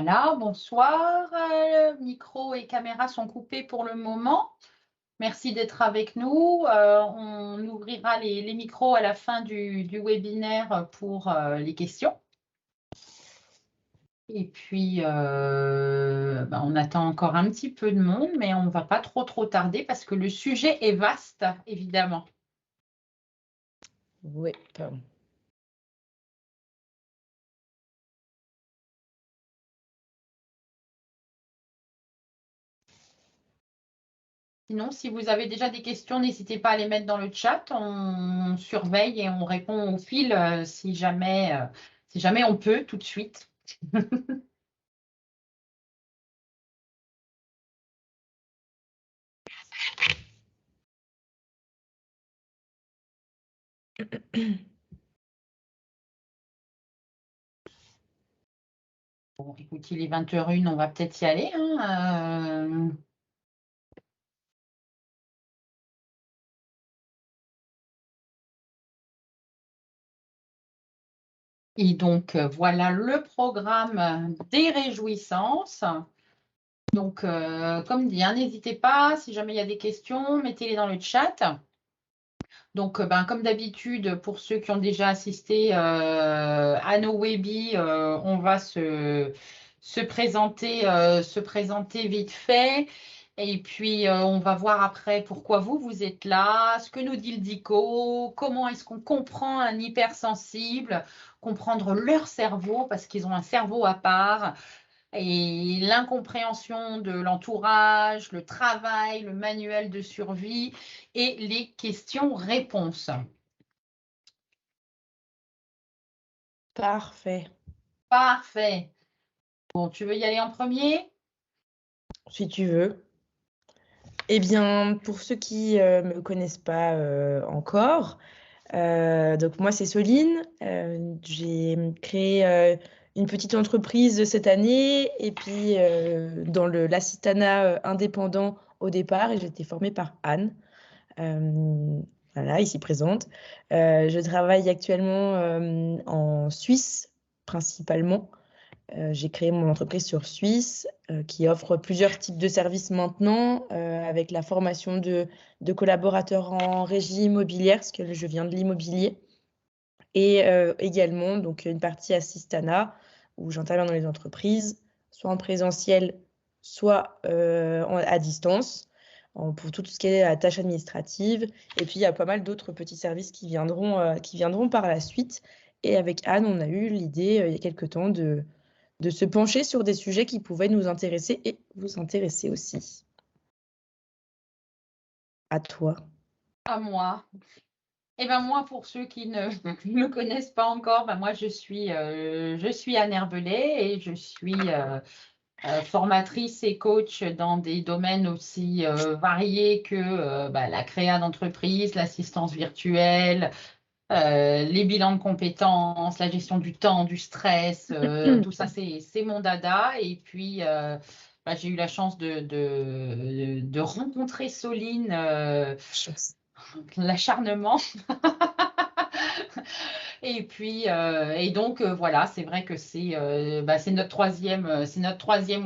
Voilà, bonsoir. Micro et caméra sont coupés pour le moment. Merci d'être avec nous. On ouvrira les micros à la fin du webinaire pour les questions. Et puis, on attend encore un petit peu de monde, mais on ne va pas trop tarder parce que le sujet est vaste, évidemment. Oui, pardon. Sinon, si vous avez déjà des questions, n'hésitez pas à les mettre dans le chat. On surveille et on répond au fil si jamais on peut tout de suite. Bon, écoute, il est 20h01, on va peut-être y aller. Et donc, voilà le programme des réjouissances. Donc, comme dit, n'hésitez pas, si jamais il y a des questions, mettez-les dans le chat. Donc, comme d'habitude, pour ceux qui ont déjà assisté à nos webis, on va se présenter vite fait. Et puis, on va voir après pourquoi vous êtes là, ce que nous dit le DICO, comment est-ce qu'on comprend un hypersensible, comprendre leur cerveau, parce qu'ils ont un cerveau à part, et l'incompréhension de l'entourage, le travail, le manuel de survie et les questions-réponses. Parfait. Parfait. Bon, tu veux y aller en premier? Si tu veux. Eh bien, pour ceux qui ne me connaissent pas encore, donc moi c'est Soline. J'ai créé une petite entreprise cette année et puis dans l'assistanat indépendant au départ et j'ai été formée par Anne. Voilà, ici présente. Je travaille actuellement en Suisse principalement. J'ai créé mon entreprise sur Suisse qui offre plusieurs types de services maintenant avec la formation de collaborateurs en régie immobilière, parce que je viens de l'immobilier, et également donc, une partie assistana où j'interviens dans les entreprises, soit en présentiel, soit à distance, pour tout ce qui est la tâche administrative. Et puis, il y a pas mal d'autres petits services qui viendront par la suite. Et avec Anne, on a eu l'idée, il y a quelque temps, de se pencher sur des sujets qui pouvaient nous intéresser et vous intéresser aussi. À toi. À moi. Eh ben moi, pour ceux qui ne me connaissent pas encore, moi je suis Anne Herbelay et je suis formatrice et coach dans des domaines aussi variés que la créa d'entreprise, l'assistance virtuelle, les bilans de compétences, la gestion du temps, du stress, tout ça, c'est mon dada. Et puis, j'ai eu la chance de rencontrer Soline, l'acharnement. Et puis, voilà, c'est vrai que c'est notre troisième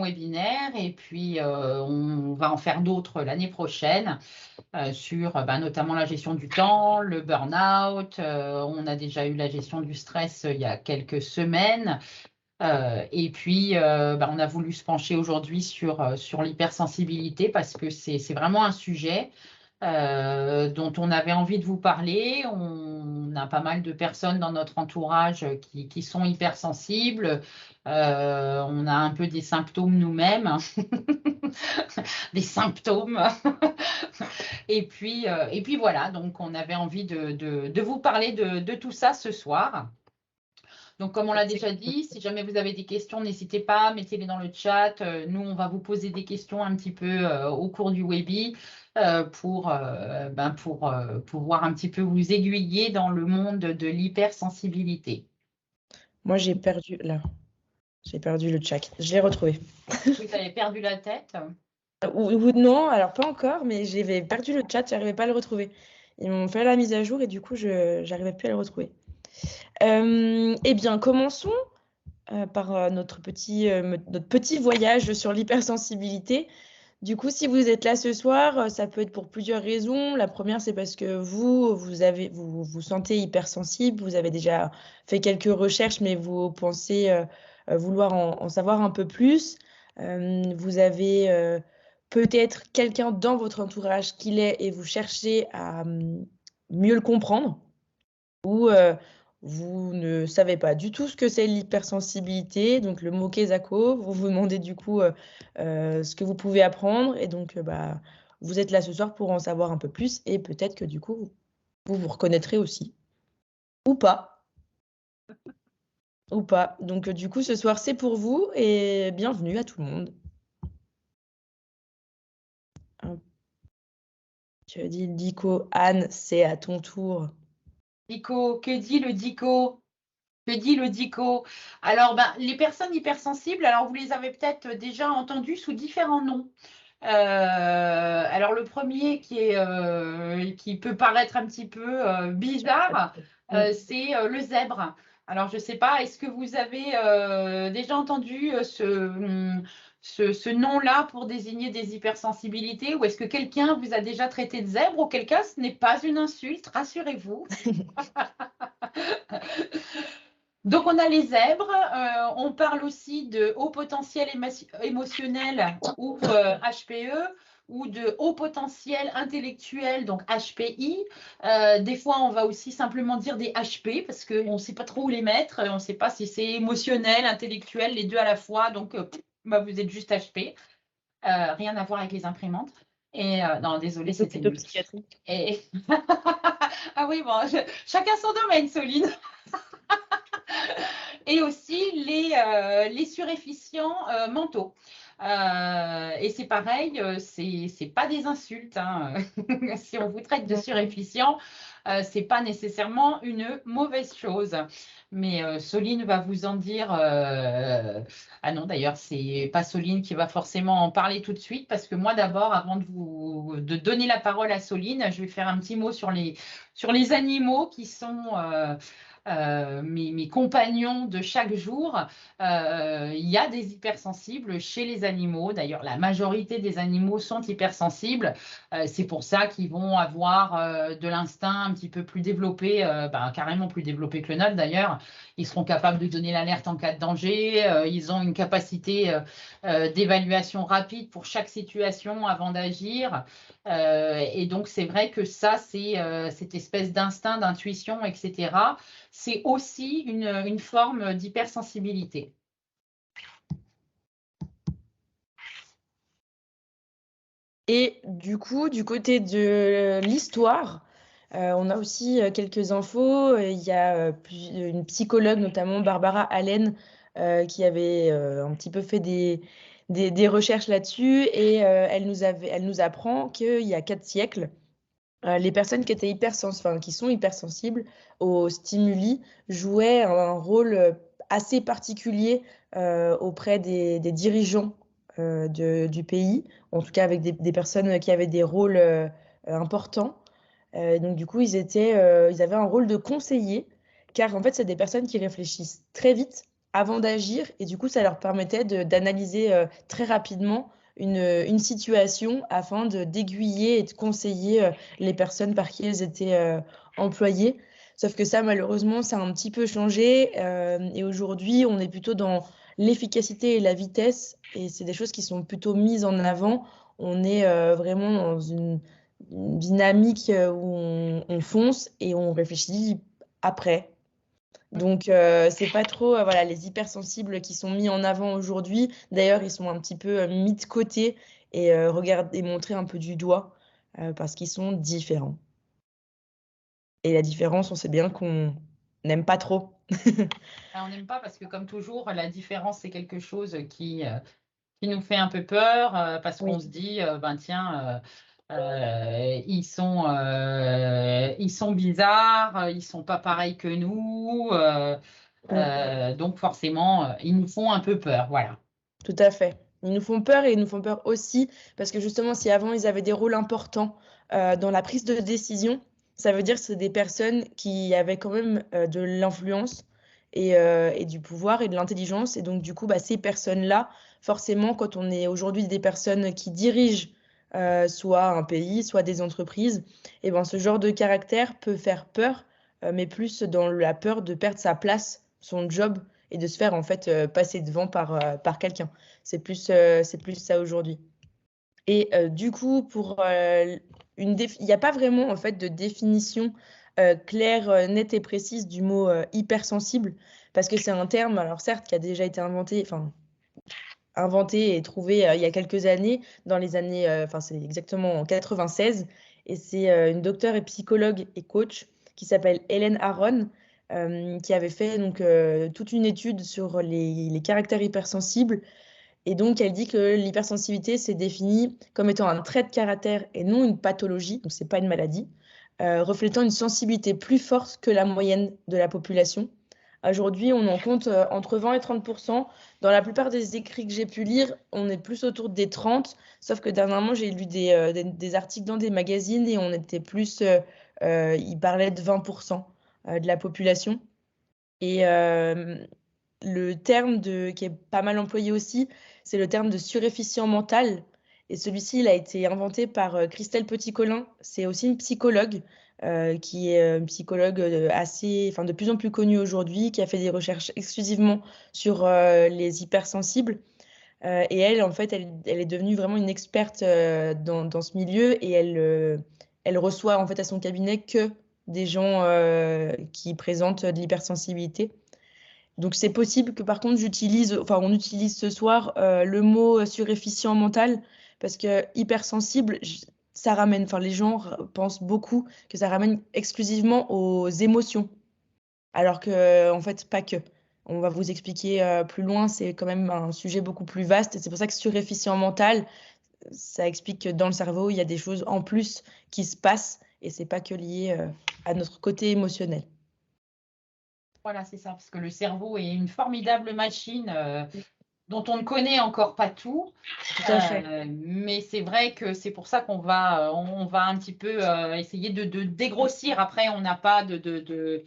webinaire. Et puis, on va en faire d'autres l'année prochaine. Sur notamment la gestion du temps, le burn-out. On a déjà eu la gestion du stress il y a quelques semaines. Et puis, on a voulu se pencher aujourd'hui sur l'hypersensibilité parce que c'est vraiment un sujet dont on avait envie de vous parler. On a pas mal de personnes dans notre entourage qui sont hypersensibles. On a un peu des symptômes nous-mêmes, des symptômes. Et puis voilà, donc on avait envie de vous parler de tout ça ce soir. Donc, comme on l'a déjà dit, si jamais vous avez des questions, n'hésitez pas, mettez-les dans le chat. Nous, on va vous poser des questions un petit peu au cours du webi pour pouvoir un petit peu vous aiguiller dans le monde de l'hypersensibilité. Moi, j'ai perdu le chat. Je l'ai retrouvé. Oui, tu avais perdu la tête. Ou non, alors pas encore, mais j'avais perdu le chat, j'arrivais pas à le retrouver. Ils m'ont fait la mise à jour et du coup, je n'arrivais plus à le retrouver. Eh bien, commençons par notre petit voyage sur l'hypersensibilité. Du coup, si vous êtes là ce soir, ça peut être pour plusieurs raisons. La première, c'est parce que vous sentez hypersensible, vous avez déjà fait quelques recherches, mais vous pensez vouloir en savoir un peu plus. Vous avez peut-être quelqu'un dans votre entourage qui l'est et vous cherchez à mieux le comprendre. Ou vous ne savez pas du tout ce que c'est l'hypersensibilité, donc le mot Kesako, vous vous demandez du coup ce que vous pouvez apprendre, et donc bah, vous êtes là ce soir pour en savoir un peu plus, et peut-être que du coup, vous reconnaîtrez aussi, ou pas, ou pas. Donc du coup, ce soir, c'est pour vous, et bienvenue à tout le monde. Hop. Tu as dit Dico, Anne, c'est à ton tour. Dico, que dit le Dico? Que dit le Dico? Alors, ben, les personnes hypersensibles, alors vous les avez peut-être déjà entendues sous différents noms. Alors le premier qui peut paraître un petit peu bizarre, c'est le zèbre. Alors je ne sais pas, est-ce que vous avez déjà entendu ce nom-là pour désigner des hypersensibilités, ou est-ce que quelqu'un vous a déjà traité de zèbre? Auquel cas, ce n'est pas une insulte, rassurez-vous. Donc, on a les zèbres, on parle aussi de haut potentiel émotionnel ou HPE, ou de haut potentiel intellectuel, donc HPI. Des fois, on va aussi simplement dire des HP parce qu'on ne sait pas trop où les mettre, on ne sait pas si c'est émotionnel, intellectuel, les deux à la fois, donc bah, vous êtes juste HP. Rien à voir avec les imprimantes. Et non, désolé, c'était nul. Et... ah oui, bon, chacun son domaine, Soline. Et aussi les suréfficients mentaux. Et c'est pareil, c'est pas des insultes, hein. Si on vous traite de suréfficient, c'est pas nécessairement une mauvaise chose. Mais Soline va vous en dire. Ah non, d'ailleurs, c'est pas Soline qui va forcément en parler tout de suite, parce que moi, d'abord, avant de donner la parole à Soline, je vais faire un petit mot sur les animaux qui sont mes compagnons de chaque jour. Il y a des hypersensibles chez les animaux. D'ailleurs, la majorité des animaux sont hypersensibles. C'est pour ça qu'ils vont avoir de l'instinct un petit peu plus développé, carrément plus développé que le nôtre d'ailleurs. Ils seront capables de donner l'alerte en cas de danger. Ils ont une capacité d'évaluation rapide pour chaque situation avant d'agir. Et donc, c'est vrai que ça, c'est cette espèce d'instinct, d'intuition, etc., c'est aussi une forme d'hypersensibilité. Et du coup, du côté de l'histoire, on a aussi quelques infos. Il y a une psychologue, notamment Barbara Allen, qui avait un petit peu fait des recherches là-dessus. Et elle nous apprend qu'il y a 4 siècles, les personnes qui étaient qui sont hypersensibles aux stimuli jouaient un rôle assez particulier auprès des dirigeants du pays, en tout cas avec des personnes qui avaient des rôles importants. Donc du coup, ils avaient un rôle de conseiller, car en fait, c'est des personnes qui réfléchissent très vite avant d'agir, et du coup, ça leur permettait d'analyser très rapidement une situation afin d'aiguiller et de conseiller les personnes par qui elles étaient employées. Sauf que ça, malheureusement, ça a un petit peu changé, et aujourd'hui, on est plutôt dans l'efficacité et la vitesse, et c'est des choses qui sont plutôt mises en avant. On est vraiment dans une dynamique où on fonce et on réfléchit après. Donc, c'est pas trop voilà, les hypersensibles qui sont mis en avant aujourd'hui. D'ailleurs, ils sont un petit peu mis de côté et, et montrés un peu du doigt parce qu'ils sont différents. Et la différence, on sait bien qu'on n'aime pas trop. On n'aime pas parce que, comme toujours, la différence, c'est quelque chose qui nous fait un peu peur parce qu'on Oui. se dit, tiens, ils sont bizarres, ils sont pas pareils que nous. Donc, forcément, ils nous font un peu peur. Voilà. Tout à fait. Ils nous font peur et ils nous font peur aussi parce que justement, si avant ils avaient des rôles importants dans la prise de décision, ça veut dire que c'est des personnes qui avaient quand même de l'influence et du pouvoir et de l'intelligence. Et donc, du coup, ces personnes-là, forcément, quand on est aujourd'hui des personnes qui dirigent soit un pays, soit des entreprises, et ben, ce genre de caractère peut faire peur, mais plus dans la peur de perdre sa place, son job, et de se faire en fait passer devant par quelqu'un. C'est plus ça aujourd'hui. Et du coup, il n'y a pas vraiment en fait de définition claire, nette et précise du mot hypersensible, parce que c'est un terme, alors certes, qui a déjà été inventé et trouvé il y a quelques années, dans les années, c'est exactement en 96, et c'est une docteure et psychologue et coach qui s'appelle Hélène Aron, qui avait fait donc toute une étude sur les caractères hypersensibles. Et donc, elle dit que l'hypersensibilité s'est définie comme étant un trait de caractère et non une pathologie, donc c'est pas une maladie, reflétant une sensibilité plus forte que la moyenne de la population. Aujourd'hui, on en compte entre 20 et 30%. Dans la plupart des écrits que j'ai pu lire, on est plus autour des 30, sauf que dernièrement, j'ai lu des articles dans des magazines et on était plus, ils parlaient de 20% de la population. Et le terme qui est pas mal employé aussi, c'est le terme de surefficient mental. Et celui-ci, il a été inventé par Christelle Petit-Colin. C'est aussi une psychologue qui est une psychologue de plus en plus connue aujourd'hui, qui a fait des recherches exclusivement sur les hypersensibles. Et elle, en fait, elle est devenue vraiment une experte dans ce milieu et elle reçoit en fait à son cabinet que des gens qui présentent de l'hypersensibilité. Donc c'est possible que par contre on utilise ce soir le mot surefficient mental parce que hypersensible, ça ramène, les gens pensent beaucoup que ça ramène exclusivement aux émotions, alors que en fait pas que. On va vous expliquer plus loin, c'est quand même un sujet beaucoup plus vaste et c'est pour ça que surefficient mental, ça explique que dans le cerveau, il y a des choses en plus qui se passent et c'est pas que lié à notre côté émotionnel. Voilà, c'est ça, parce que le cerveau est une formidable machine dont on ne connaît encore pas tout. Tout à fait. Mais c'est vrai que c'est pour ça qu'on va un petit peu essayer de dégrossir. Après, on n'a pas de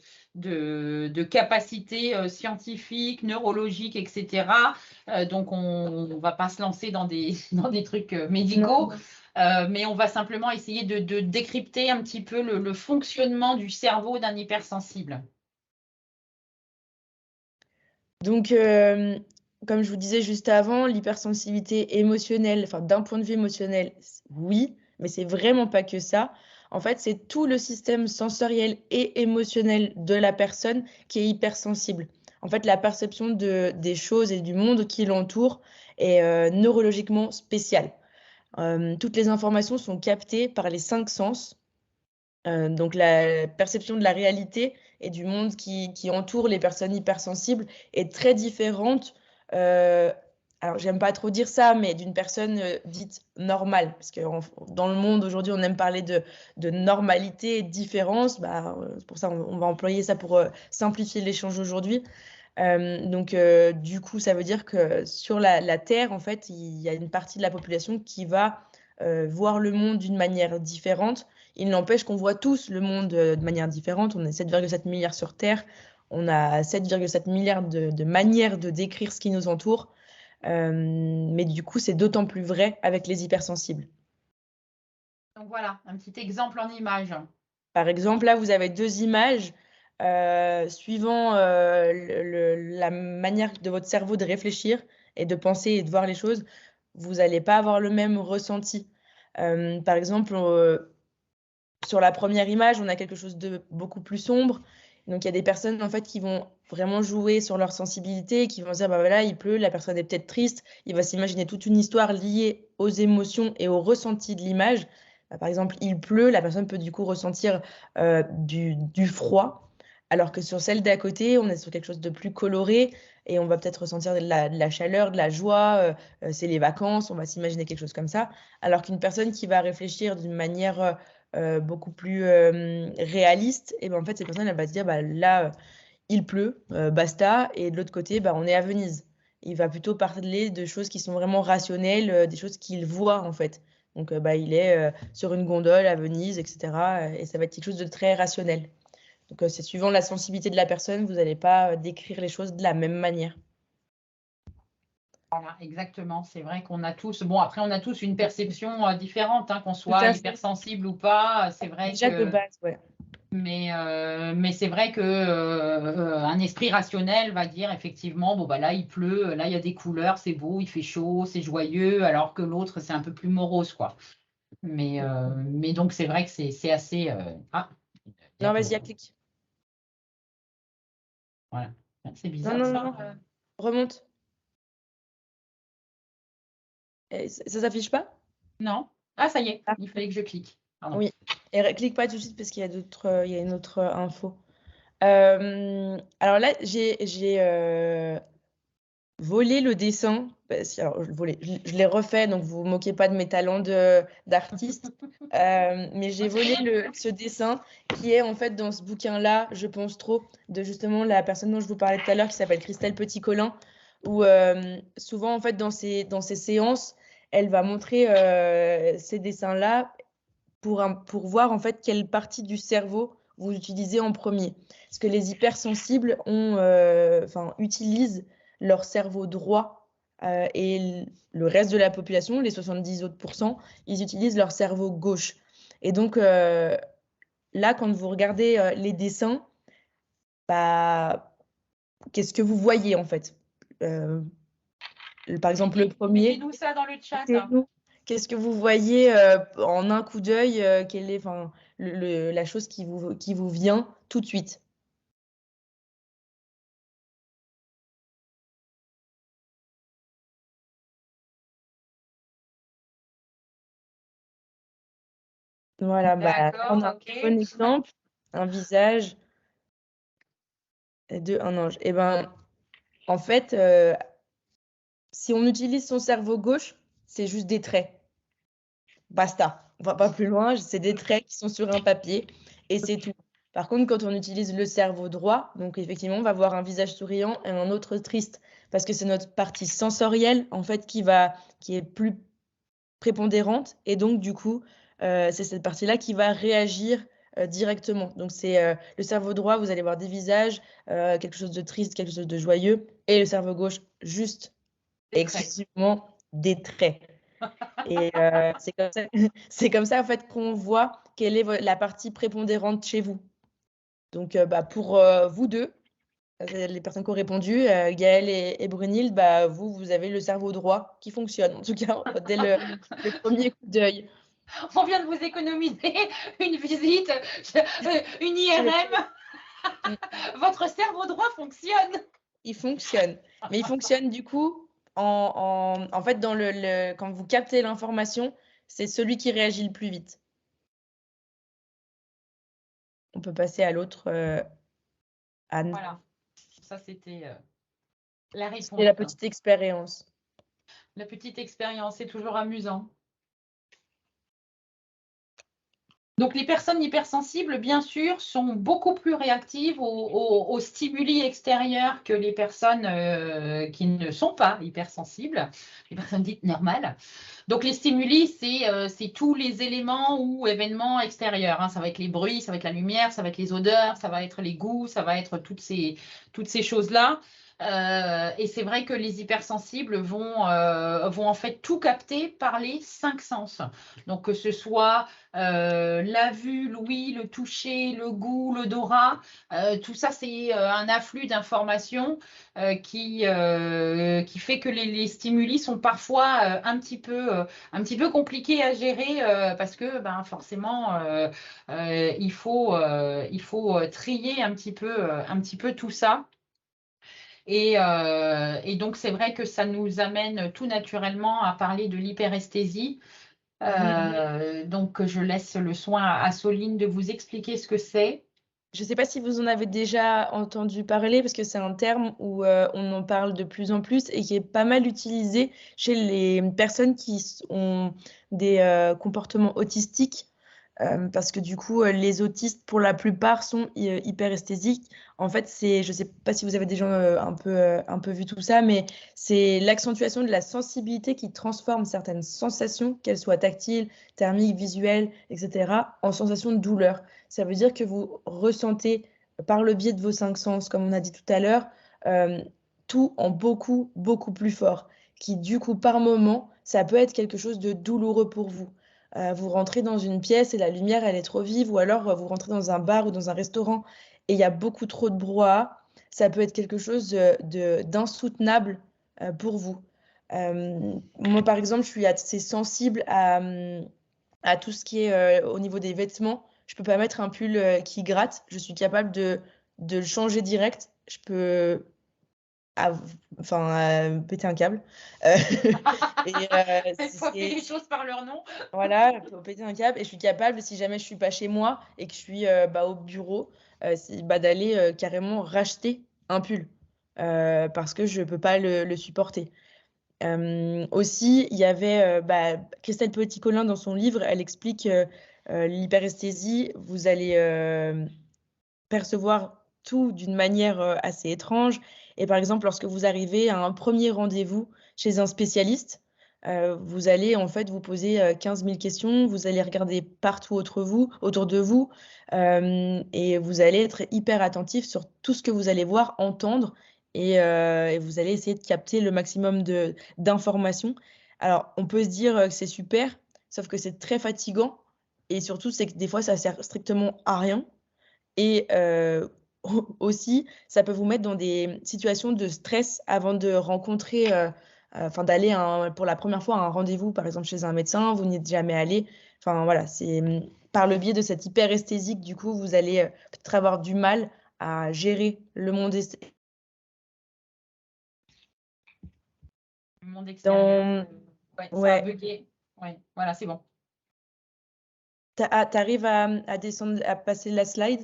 capacité scientifique, neurologique, etc. Donc, on ne va pas se lancer dans dans des trucs médicaux. Non. Mais on va simplement essayer de décrypter un petit peu le fonctionnement du cerveau d'un hypersensible. Donc, comme je vous disais juste avant, l'hypersensibilité émotionnelle, d'un point de vue émotionnel, oui, mais c'est vraiment pas que ça. En fait, c'est tout le système sensoriel et émotionnel de la personne qui est hypersensible. En fait, la perception des choses et du monde qui l'entoure est neurologiquement spéciale. Toutes les informations sont captées par les cinq sens. Donc la perception de la réalité et du monde qui entoure les personnes hypersensibles est très différente. euh, alors j'aime pas trop dire ça, mais d'une personne dite normale, parce que dans le monde aujourd'hui on aime parler de normalité et de différence. C'est pour ça on va employer ça pour simplifier l'échange aujourd'hui. Du coup, ça veut dire que sur la Terre, en fait, il y a une partie de la population qui va voir le monde d'une manière différente. Il n'empêche qu'on voit tous le monde de manière différente. On est 7,7 milliards sur Terre. On a 7,7 milliards de manières de décrire ce qui nous entoure. Mais du coup, c'est d'autant plus vrai avec les hypersensibles. Donc voilà, un petit exemple en image. Par exemple, là, vous avez deux images. Suivant la manière de votre cerveau de réfléchir et de penser et de voir les choses, vous n'allez pas avoir le même ressenti. Par exemple, sur la première image, on a quelque chose de beaucoup plus sombre. Donc, il y a des personnes en fait qui vont vraiment jouer sur leur sensibilité, qui vont se dire, bah voilà, il pleut, la personne est peut-être triste. Il va s'imaginer toute une histoire liée aux émotions et au ressenti de l'image. Par exemple, il pleut, la personne peut du coup ressentir du froid. Alors que sur celle d'à côté, on est sur quelque chose de plus coloré et on va peut-être ressentir de la chaleur, de la joie. C'est les vacances, on va s'imaginer quelque chose comme ça. Alors qu'une personne qui va réfléchir d'une manière beaucoup plus réaliste, et ben en fait, cette personne, elle va se dire, bah, là, il pleut, basta, et de l'autre côté, bah, on est à Venise. Il va plutôt parler de choses qui sont vraiment rationnelles, des choses qu'il voit, en fait. Donc, il est sur une gondole à Venise, etc. Et ça va être quelque chose de très rationnel. Donc, c'est suivant la sensibilité de la personne, vous n'allez pas décrire les choses de la même manière. Voilà, exactement. C'est vrai qu'on a tous, bon, après, on a tous une perception différente, hein, qu'on Tout soit à fait. hypersensible ou pas. C'est vrai Déjà de que, base, ouais. mais c'est vrai que un esprit rationnel va dire effectivement, bon, bah là, il pleut, là, il y a des couleurs, c'est beau, il fait chaud, c'est joyeux, alors que l'autre, c'est un peu plus morose, quoi. Mais donc, c'est vrai que c'est assez. Ah, Non, vas-y, clique. voilà. C'est Non, bizarre, non, ça. non, remonte. Et ça s'affiche pas? Non. Ah, ça y est, Ah, il fallait que je clique. Pardon. oui. Et clique pas tout de suite parce qu'il y a il y a une autre info. Alors là, j'ai volé le dessin. Alors, je l'ai refait, donc vous vous moquez pas de mes talents d'artiste. Mais j'ai volé ce dessin qui est en fait dans ce bouquin-là, je pense trop, de justement la personne dont je vous parlais tout à l'heure qui s'appelle Christelle Petit-Colin, où souvent en fait dans ces séances, elle va montrer ces dessins-là pour voir en fait quelle partie du cerveau vous utilisez en premier. Parce que les hypersensibles utilisent leur cerveau droit et le reste de la population, les 70 autres pourcents, ils utilisent leur cerveau gauche. Et donc là, quand vous regardez les dessins, bah, qu'est-ce que vous voyez en fait? Par exemple, le premier. Mettez-nous ça dans le chat. Qu'est-ce que vous voyez en un coup d'œil? Quelle est la chose qui vous vient tout de suite? Voilà, bah, là, on a un D'accord, bon ok. exemple, un visage de un ange. Et ben, en fait, si on utilise son cerveau gauche, c'est juste des traits. Basta. On va pas plus loin, c'est des traits qui sont sur un papier et c'est tout. Par contre, quand on utilise le cerveau droit, donc effectivement, on va voir un visage souriant et un autre triste parce que c'est notre partie sensorielle en fait qui est plus prépondérante et donc du coup, c'est cette partie-là qui va réagir directement. Donc c'est le cerveau droit, vous allez voir des visages, quelque chose de triste, quelque chose de joyeux et le cerveau gauche juste exclusivement des traits. Et c'est comme ça en fait qu'on voit quelle est la partie prépondérante chez vous. Donc bah, pour vous deux, les personnes qui ont répondu, Gaëlle et Brunilde, bah, vous avez le cerveau droit qui fonctionne, en tout cas dès le premier coup d'œil. On vient de vous économiser une visite, une IRM. Votre cerveau droit fonctionne. Il fonctionne. Mais il fonctionne du coup, en fait, quand vous captez l'information, c'est celui qui réagit le plus vite. On peut passer à l'autre, Anne. Voilà, ça c'était la C'était réponse. la petite expérience. La petite expérience, c'est toujours amusant. Donc, les personnes hypersensibles, bien sûr, sont beaucoup plus réactives aux stimuli extérieurs que les personnes qui ne sont pas hypersensibles, les personnes dites normales. Donc, les stimuli, c'est tous les éléments ou événements extérieurs, hein. Ça va être les bruits, ça va être la lumière, ça va être les odeurs, ça va être les goûts, ça va être toutes ces choses-là. Et c'est vrai que les hypersensibles vont en fait tout capter par les 5 sens. Donc, que ce soit la vue, l'ouïe, le toucher, le goût, l'odorat, tout ça, c'est un afflux d'informations qui fait que les stimuli sont parfois un petit peu compliqués à gérer parce que ben, forcément, il faut trier un petit peu tout ça. Et donc, c'est vrai que ça nous amène tout naturellement à parler de l'hyperesthésie. Donc, je laisse le soin à Soline de vous expliquer ce que c'est. Je ne sais pas si vous en avez déjà entendu parler, parce que c'est un terme où on en parle de plus en plus et qui est pas mal utilisé chez les personnes qui ont des comportements autistiques. Parce que du coup, les autistes, pour la plupart, sont hyperesthésiques. En fait, je ne sais pas si vous avez déjà un peu vu tout ça, mais c'est l'accentuation de la sensibilité qui transforme certaines sensations, qu'elles soient tactiles, thermiques, visuelles, etc., en sensations de douleur. Ça veut dire que vous ressentez par le biais de vos cinq sens, comme on a dit tout à l'heure, euh, tout en beaucoup, beaucoup plus fort, qui du coup, par moment, ça peut être quelque chose de douloureux pour vous. Vous rentrez dans une pièce et la lumière, elle est trop vive, ou alors vous rentrez dans un bar ou dans un restaurant et il y a beaucoup trop de brouhaha. Ça peut être quelque chose d'insoutenable pour vous. Moi, par exemple, je suis assez sensible à tout ce qui est au niveau des vêtements. Je peux pas mettre un pull qui gratte. Je suis capable de le changer direct. Je peux av- péter un câble. Euh, et Il faut appeler les choses par leur nom. voilà, je peux péter un câble. Et je suis capable, si jamais je suis pas chez moi et que je suis au bureau, d'aller carrément racheter un pull. Parce que je peux pas le supporter. Aussi, il y avait Christelle Petit-Colin dans son livre, elle explique l'hyperesthésie, vous allez percevoir tout d'une manière assez étrange. Et par exemple, lorsque vous arrivez à un premier rendez-vous chez un spécialiste, vous allez en fait vous poser 15 000 questions, vous allez regarder partout autour de vous, et vous allez être hyper attentif sur tout ce que vous allez voir, entendre, et vous allez essayer de capter le maximum d'informations. Alors, on peut se dire que c'est super, sauf que c'est très fatigant, et surtout, c'est que des fois, ça sert strictement à rien. Et aussi, ça peut vous mettre dans des situations de stress avant de rencontrer, d'aller pour la première fois à un rendez-vous, par exemple chez un médecin, vous n'y êtes jamais allé. Enfin voilà, c'est par le biais de cette hyperesthésie que du coup, vous allez peut-être avoir du mal à gérer le monde Le monde extérieur. dans... Ouais, ça a Ouais, bugué. Ouais, voilà, c'est bon. t'arrives à descendre, à passer la slide,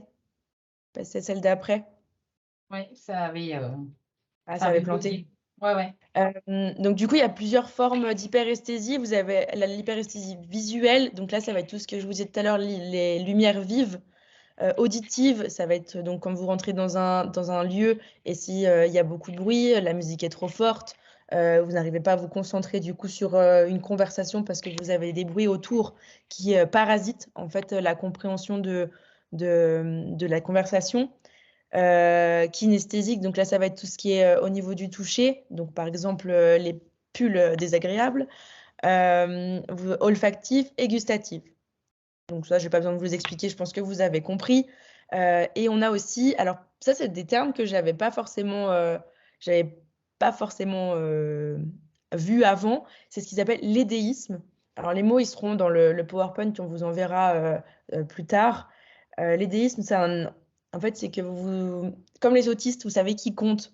passer celle d'après. Ouais, Ah, ça ça avait avait planté. bugué. Ouais, ouais. Donc du coup, il y a plusieurs formes d'hyperesthésie. Vous avez l'hyperesthésie visuelle, donc là, ça va être tout ce que je vous disais tout à l'heure, les lumières vives. Auditive, ça va être donc quand vous rentrez dans un lieu et si il y a beaucoup de bruit, la musique est trop forte, vous n'arrivez pas à vous concentrer du coup sur une conversation parce que vous avez des bruits autour qui parasitent en fait la compréhension de la conversation. Kinesthésique, donc là, ça va être tout ce qui est au niveau du toucher, donc par exemple les pulls désagréables, olfactif et gustatif. Donc ça, je n'ai pas besoin de vous expliquer, je pense que vous avez compris. Et on a aussi, alors ça, c'est des termes que j'avais pas forcément vu avant. C'est ce qu'ils appellent l'édéisme. Alors les mots, ils seront dans le PowerPoint qu'on vous enverra plus tard. L'édéisme, en fait, c'est que comme les autistes, vous savez qui comptent.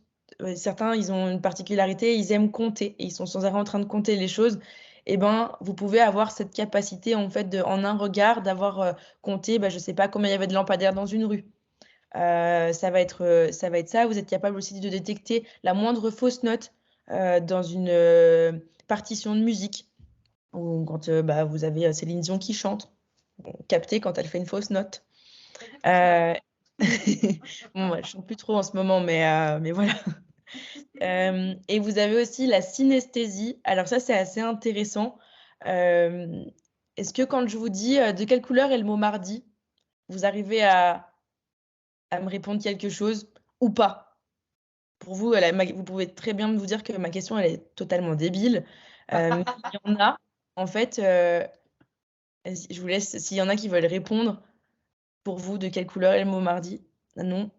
Certains, ils ont une particularité, ils aiment compter et ils sont sans arrêt en train de compter les choses. Eh ben, vous pouvez avoir cette capacité en fait en un regard d'avoir compté, je sais pas combien il y avait de lampadaires dans une rue. Ça va être ça. Vous êtes capable aussi de détecter la moindre fausse note dans une partition de musique ou quand vous avez Céline Dion qui chante, capter quand elle fait une fausse note. C'est du Fausse-Note. Euh, Bon, je chante plus trop en ce moment, mais voilà. Et vous avez aussi la synesthésie. Alors ça, c'est assez intéressant. Euh, Est-ce que quand je vous dis de quelle couleur est le mot mardi, vous arrivez à me répondre quelque chose ou pas? Pour vous, vous pouvez très bien vous dire que ma question, elle est totalement débile. Mais il y en a, en fait, je vous laisse, s'il y en a qui veulent répondre, pour vous, de quelle couleur est le mot mardi? Ah non?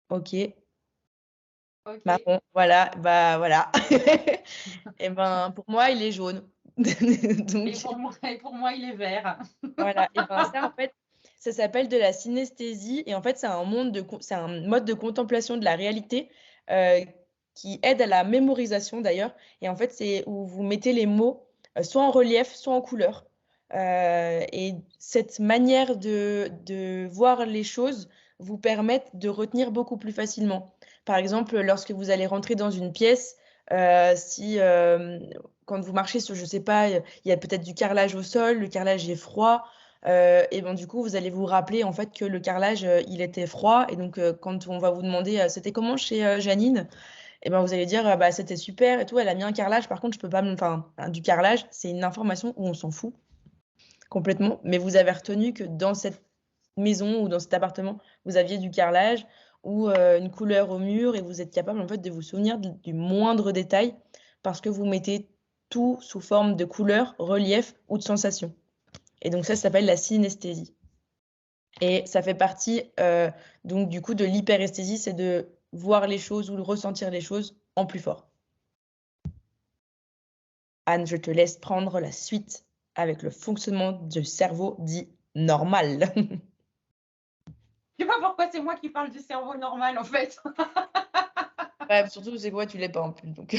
Ok. Ok. Marron, voilà, voilà. Et ben pour moi, il est jaune. Et Donc pour moi, il est vert. voilà. Et ben ça en fait, ça s'appelle de la synesthésie et en fait c'est un mode de contemplation de la réalité euh, qui aide à la mémorisation d'ailleurs. Et en fait, c'est où vous mettez les mots soit en relief, soit en couleur. Et cette manière de voir les choses vous permet de retenir beaucoup plus facilement. Par exemple, lorsque vous allez rentrer dans une pièce, si quand vous marchez sur, je sais pas, il y a peut-être du carrelage au sol, le carrelage est froid, et ben du coup vous allez vous rappeler en fait que le carrelage il était froid, et donc quand on va vous demander c'était comment chez Janine, et ben vous allez dire bah c'était super et tout, elle a mis un carrelage, par contre je peux pas, enfin du carrelage c'est une information où on s'en fout complètement, mais vous avez retenu que dans cette maison ou dans cet appartement, vous aviez du carrelage ou une couleur au mur et vous êtes capable en fait de vous souvenir du moindre détail parce que vous mettez tout sous forme de couleur, relief ou de sensation. Et donc ça s'appelle la synesthésie. Et ça fait partie donc du coup de l'hyperesthésie, c'est de voir les choses ou de ressentir les choses en plus fort. Anne, je te laisse prendre la suite avec le fonctionnement du cerveau dit normal. Je sais pas pourquoi c'est moi qui parle du cerveau normal en fait. Ouais, surtout, c'est quoi, tu l'es pas en plus. Donc.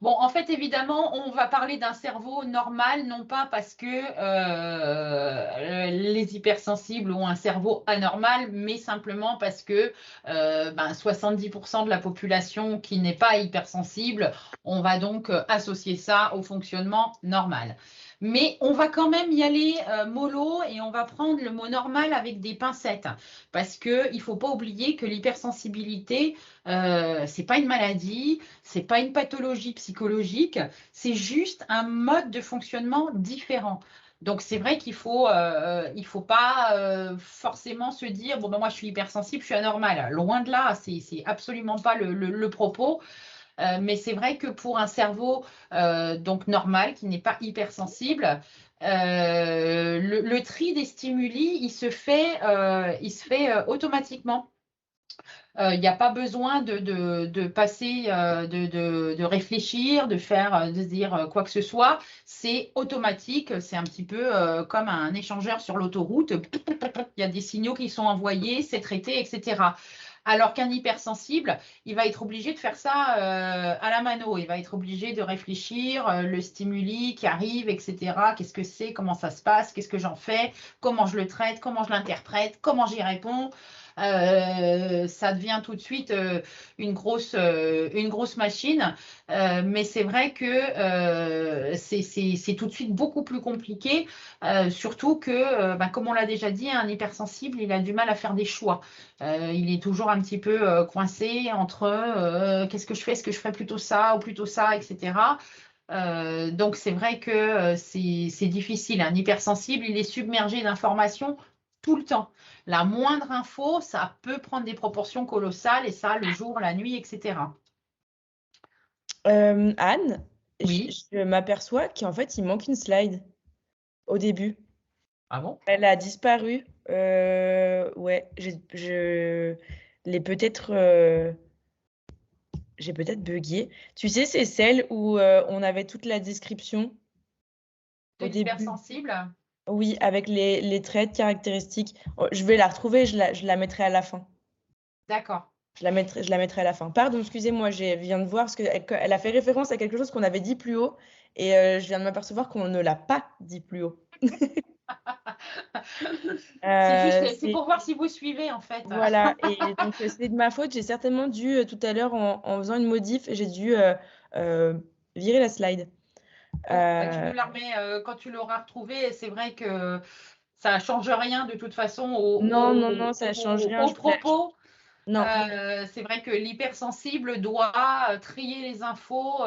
Bon, en fait, évidemment, on va parler d'un cerveau normal, non pas parce que les hypersensibles ont un cerveau anormal, mais simplement parce que 70% de la population qui n'est pas hypersensible, on va donc associer ça au fonctionnement normal. Mais on va quand même y aller mollo et on va prendre le mot normal avec des pincettes, parce qu'il ne faut pas oublier que l'hypersensibilité, c'est pas une maladie, c'est pas une pathologie psychologique, c'est juste un mode de fonctionnement différent. Donc c'est vrai il faut pas forcément se dire bon ben moi je suis hypersensible, je suis anormal. Loin de là, c'est absolument pas le propos. Mais c'est vrai que pour un cerveau donc normal qui n'est pas hypersensible, le tri des stimuli il se fait automatiquement. Il n'y a pas besoin de passer, de réfléchir, de se dire quoi que ce soit. C'est automatique. C'est un petit peu comme un échangeur sur l'autoroute. Il y a des signaux qui sont envoyés, c'est traité, etc. Alors qu'un hypersensible, il va être obligé de faire ça à la mano. Il va être obligé de réfléchir, le stimuli qui arrive, etc. Qu'est-ce que c'est? Comment ça se passe? Qu'est-ce que j'en fais? Comment je le traite? Comment je l'interprète? Comment j'y réponds? Ça devient tout de suite une grosse machine. Mais c'est vrai que c'est tout de suite beaucoup plus compliqué, surtout que, comme on l'a déjà dit, un hypersensible, il a du mal à faire des choix. Il est toujours un petit peu coincé entre qu'est-ce que je fais, est-ce que je ferais plutôt ça ou plutôt ça, etc. Donc c'est vrai que c'est difficile. Un hypersensible, il est submergé d'informations tout le temps. La moindre info, ça peut prendre des proportions colossales et ça, le jour, la nuit, etc. Anne, Oui. je m'aperçois qu'en fait, il manque une slide au début. Ah bon? Elle a disparu. Ouais, je l'ai peut-être j'ai peut-être buggé. Tu sais, c'est celle où on avait toute la description De au début. l'hypersensible? Oui, avec les traits caractéristiques. Oh, je vais la retrouver, je la mettrai à la fin. D'accord. Je la mettrai à la fin. Pardon, excusez-moi, je viens de voir parce qu'elle a fait référence à quelque chose qu'on avait dit plus haut et je viens de m'apercevoir qu'on ne l'a pas dit plus haut. C'est C'est pour voir si vous suivez en fait. voilà, et donc c'est de ma faute. J'ai certainement dû tout à l'heure en faisant une modif, j'ai dû virer la slide. Bon, bah, tu Euh, nous la remets quand tu l'auras retrouvée. C'est vrai que ça ne change rien de toute façon non, non, non, ça change rien. au propos. Non. C'est vrai que l'hypersensible doit trier les infos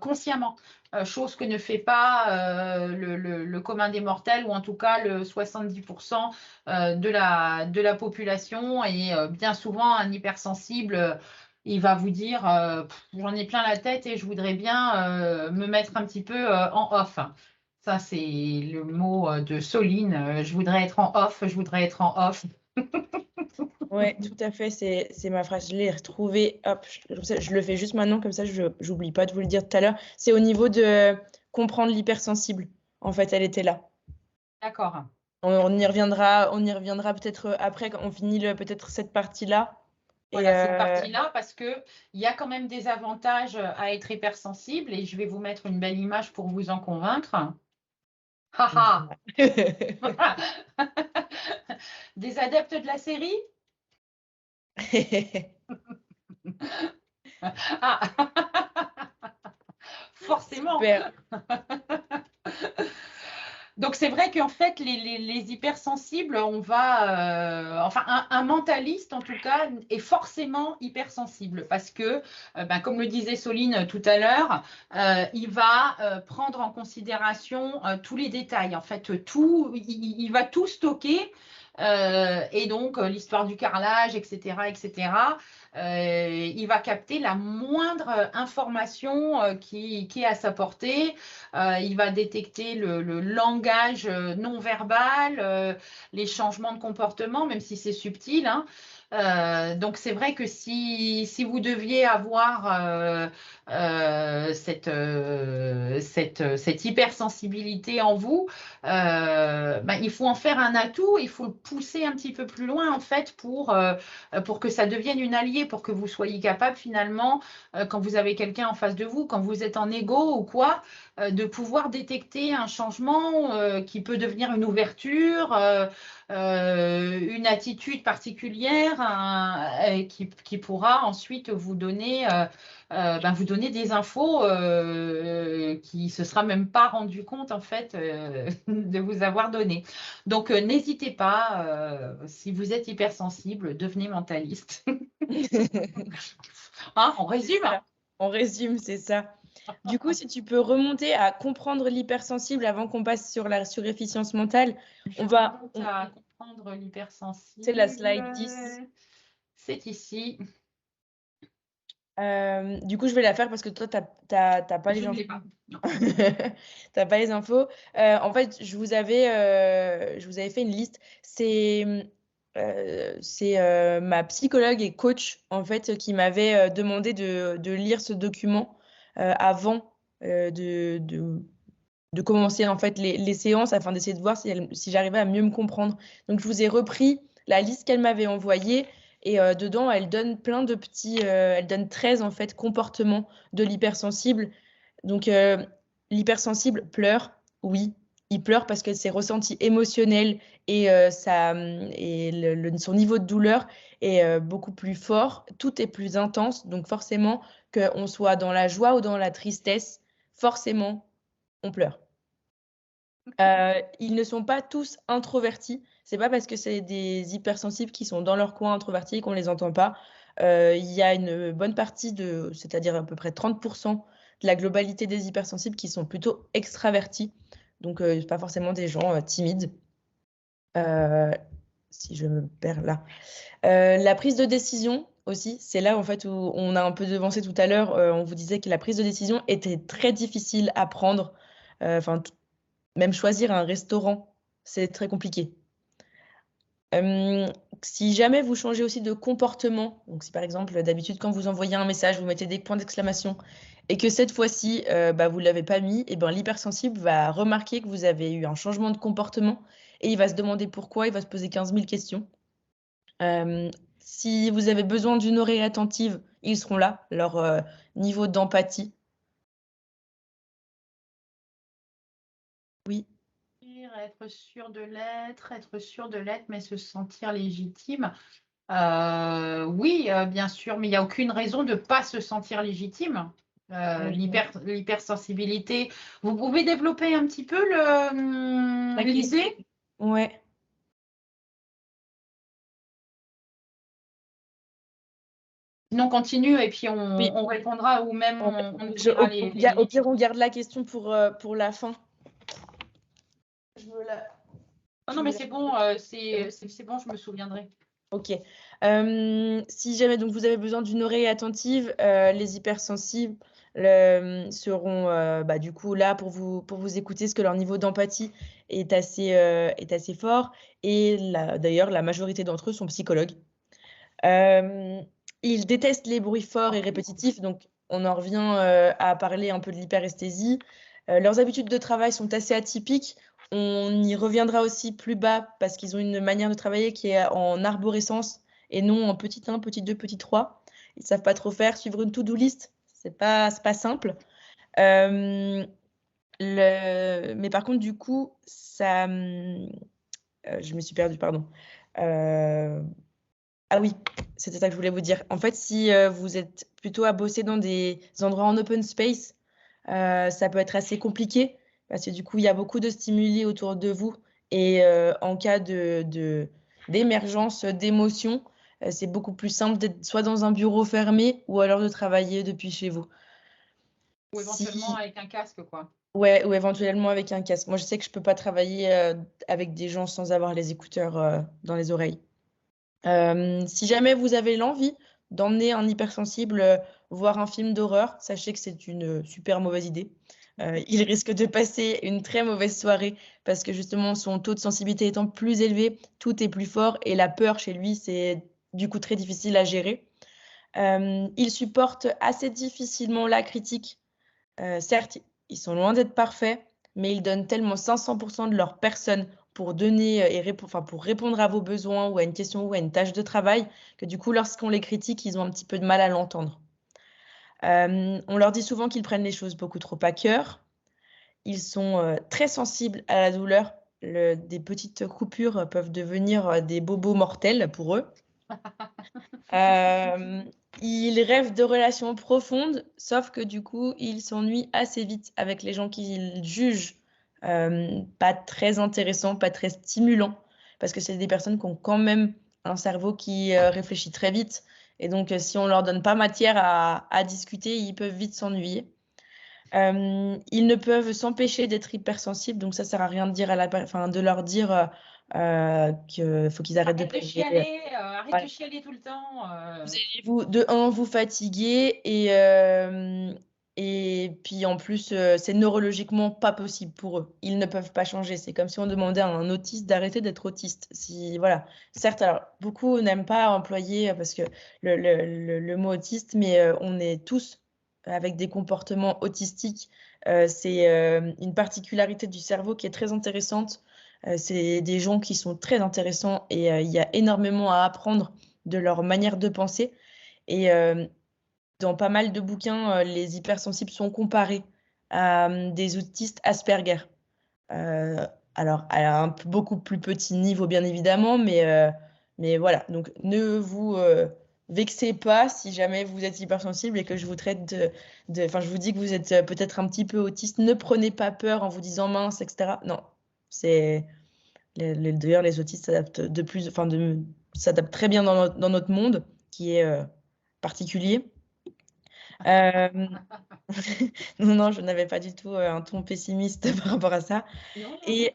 consciemment, chose que ne fait pas le commun des mortels, ou en tout cas le 70% de la population. Et bien souvent, un hypersensible, il va vous dire j'en ai plein la tête et je voudrais bien me mettre un petit peu en off. Ça, c'est le mot de Soline. Je voudrais être en off, je voudrais être en off. Ouais, tout à fait, c'est ma phrase. Je l'ai retrouvée. Hop, je le fais juste maintenant, comme ça, je n'oublie pas de vous le dire tout à l'heure. C'est au niveau de comprendre l'hypersensible. En fait, elle était là. D'accord. On y reviendra peut-être après, quand on finit peut-être cette partie-là. Et Voilà, cette partie-là, parce qu'il y a quand même des avantages à être hypersensible et je vais vous mettre une belle image pour vous en convaincre. Haha! Des adeptes de la série? Ah, forcément. Super. Donc c'est vrai qu'en fait, les hypersensibles, on va, enfin un mentaliste en tout cas est forcément hypersensible parce que, ben, comme le disait Soline tout à l'heure, il va prendre en considération tous les détails. En fait, tout, il va tout stocker. Et donc l'histoire du carrelage, etc., etc. Il va capter la moindre information qui est à sa portée. Il va détecter le langage non verbal, les changements de comportement, même si c'est subtil, hein. Donc c'est vrai que si vous deviez avoir cette hypersensibilité en vous, ben, il faut en faire un atout, il faut le pousser un petit peu plus loin en fait pour que ça devienne une alliée, pour que vous soyez capable finalement, quand vous avez quelqu'un en face de vous, quand vous êtes en égo ou quoi, de pouvoir détecter un changement qui peut devenir une ouverture, une attitude particulière qui pourra ensuite vous donner des infos qui ne se sera même pas rendu compte en fait de vous avoir donné. Donc n'hésitez pas, si vous êtes hypersensible, devenez mentaliste. Hein, on résume. On résume, c'est ça. Du coup, si tu peux remonter à comprendre l'hypersensible avant qu'on passe sur la surefficience mentale, on va. À comprendre l'hypersensible. C'est la slide 10. C'est ici. Du coup, je vais la faire parce que toi, t'as pas les Je ne infos. l'ai pas. T'as pas les infos. En fait, je vous avais fait une liste. C'est ma psychologue et coach en fait qui m'avait demandé de lire ce document avant de commencer en fait les séances afin d'essayer de voir si j'arrivais à mieux me comprendre. Donc, je vous ai repris la liste qu'elle m'avait envoyée. Et dedans, elle donne plein de petits, elle donne 13 en fait comportements de l'hypersensible. Donc l'hypersensible pleure, oui, il pleure parce que ses ressentis émotionnels et, son niveau de douleur est beaucoup plus fort, tout est plus intense, donc forcément qu'on soit dans la joie ou dans la tristesse, forcément on pleure. Ils ne sont pas tous introvertis. C'est pas parce que c'est des hypersensibles qui sont dans leur coin introvertis qu'on les entend pas. Il y a une bonne partie c'est-à-dire à peu près 30% de la globalité des hypersensibles qui sont plutôt extravertis. Donc, pas forcément des gens timides. Si je me perds là. La prise de décision aussi, c'est là en fait où on a un peu devancé tout à l'heure. On vous disait que la prise de décision était très difficile à prendre. Enfin, même choisir un restaurant, c'est très compliqué. Si jamais vous changez aussi de comportement, donc si par exemple d'habitude quand vous envoyez un message, vous mettez des points d'exclamation et que cette fois-ci vous ne l'avez pas mis, et ben, l'hypersensible va remarquer que vous avez eu un changement de comportement et il va se demander pourquoi, il va se poser 15 000 questions. Si vous avez besoin d'une oreille attentive, ils seront là, leur niveau d'empathie. Oui. Être sûr de l'être, mais se sentir légitime. Oui, bien sûr, mais il n'y a aucune raison de ne pas se sentir légitime. L'hypersensibilité. Vous pouvez développer un petit peu l'idée? Ouais. Sinon, continue et puis Oui. on répondra ou même on ouvrira Au pire, on garde la question pour la fin. non, mais c'est bon, c'est bon, je me souviendrai. Ok. Si jamais donc vous avez besoin d'une oreille attentive, les hypersensibles seront du coup là pour vous écouter, parce que leur niveau d'empathie est assez fort. Et d'ailleurs, la majorité d'entre eux sont psychologues. Ils détestent les bruits forts et répétitifs, donc on en revient à parler un peu de l'hyperesthésie. Leurs habitudes de travail sont assez atypiques. On y reviendra aussi plus bas parce qu'ils ont une manière de travailler qui est en arborescence et non en petit 1, petit 2, petit 3. Ils ne savent pas trop faire. Suivre une to-do list, c'est pas simple. Mais par contre, du coup, ça... je me suis perdue, pardon. Ah oui, c'était ça que je voulais vous dire. En fait, si vous êtes plutôt à bosser dans des endroits en open space, ça peut être assez compliqué parce que du coup, il y a beaucoup de stimuli autour de vous. Et en cas d'émergence d'émotions, c'est beaucoup plus simple d'être soit dans un bureau fermé ou alors de travailler depuis chez vous. Ou éventuellement Si, avec un casque, quoi. ouais, ou éventuellement avec un casque. Moi, je sais que je peux pas travailler avec des gens sans avoir les écouteurs dans les oreilles. Si jamais vous avez l'envie d'emmener un hypersensible voir un film d'horreur, sachez que c'est une super mauvaise idée. Il risque de passer une très mauvaise soirée parce que justement son taux de sensibilité étant plus élevé, tout est plus fort et la peur chez lui, c'est du coup très difficile à gérer. Il supporte assez difficilement la critique. Certes, ils sont loin d'être parfaits, mais ils donnent tellement 500% de leur personne pour donner pour répondre à vos besoins ou à une question ou à une tâche de travail que du coup, lorsqu'on les critique, ils ont un petit peu de mal à l'entendre. On leur dit souvent qu'ils prennent les choses beaucoup trop à cœur. Ils sont très sensibles à la douleur. Des petites coupures peuvent devenir des bobos mortels pour eux. Euh, Ils rêvent de relations profondes, sauf que du coup, ils s'ennuient assez vite avec les gens qu'ils jugent pas très intéressants, pas très stimulants, parce que c'est des personnes qui ont quand même un cerveau qui réfléchit très vite. Et donc, si on leur donne pas matière à discuter, ils peuvent vite s'ennuyer. Ils ne peuvent s'empêcher d'être hypersensibles, donc ça sert à rien de dire de leur dire qu'il faut qu'ils arrêtent de Arrête de pleurer. chialer, arrête de Voilà. chialer tout le temps. Vous allez de un, vous fatiguer et puis en plus, c'est neurologiquement pas possible pour eux. Ils ne peuvent pas changer. C'est comme si on demandait à un autiste d'arrêter d'être autiste. Si, voilà. Certes, alors, beaucoup n'aiment pas employer parce que le mot autiste, mais on est tous avec des comportements autistiques. C'est une particularité du cerveau qui est très intéressante. C'est des gens qui sont très intéressants et il y a énormément à apprendre de leur manière de penser. Et dans pas mal de bouquins, les hypersensibles sont comparés à des autistes Asperger. Euh, alors, à un beaucoup plus petit niveau, bien évidemment, mais voilà. Donc, ne vous vexez pas si jamais vous êtes hypersensible et que je vous traite enfin, je vous dis que vous êtes peut-être un petit peu autiste. Ne prenez pas peur en vous disant mince, etc. Non, c'est d'ailleurs, les autistes s'adaptent s'adaptent très bien dans notre monde, qui est particulier. Euh, non, non, je n'avais pas du tout un ton pessimiste par rapport à ça. Non, non, non. Et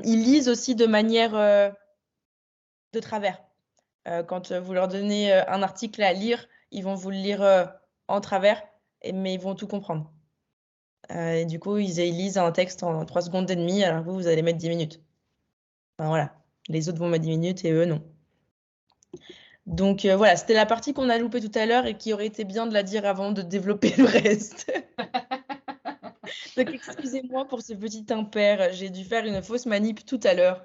ils lisent aussi de manière de travers. Quand vous leur donnez un article à lire, ils vont vous le lire en travers, mais ils vont tout comprendre. Et du coup, ils lisent un texte en 3 secondes et demie, alors vous allez mettre 10 minutes. Enfin, voilà. Les autres vont mettre 10 minutes et eux, non. Donc voilà, c'était la partie qu'on a loupée tout à l'heure et qui aurait été bien de la dire avant de développer le reste. Donc excusez-moi pour ce petit impair, j'ai dû faire une fausse manip tout à l'heure.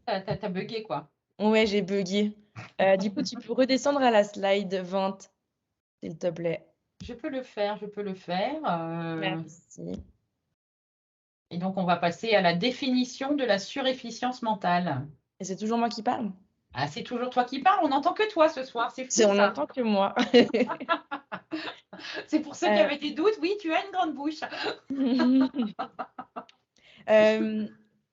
T'as bugué, quoi. Ouais, j'ai bugué. Du coup, tu peux redescendre à la slide 20, s'il te plaît. Je peux le faire, je peux le faire. Merci. Et donc, on va passer à la définition de la surefficience mentale. Et c'est toujours moi qui parle? Ah, c'est toujours toi qui parles, on n'entend que toi ce soir, c'est fou On ça. n'entend que moi. C'est pour ceux qui Euh, avaient des doutes, oui, tu as une grande bouche. Euh,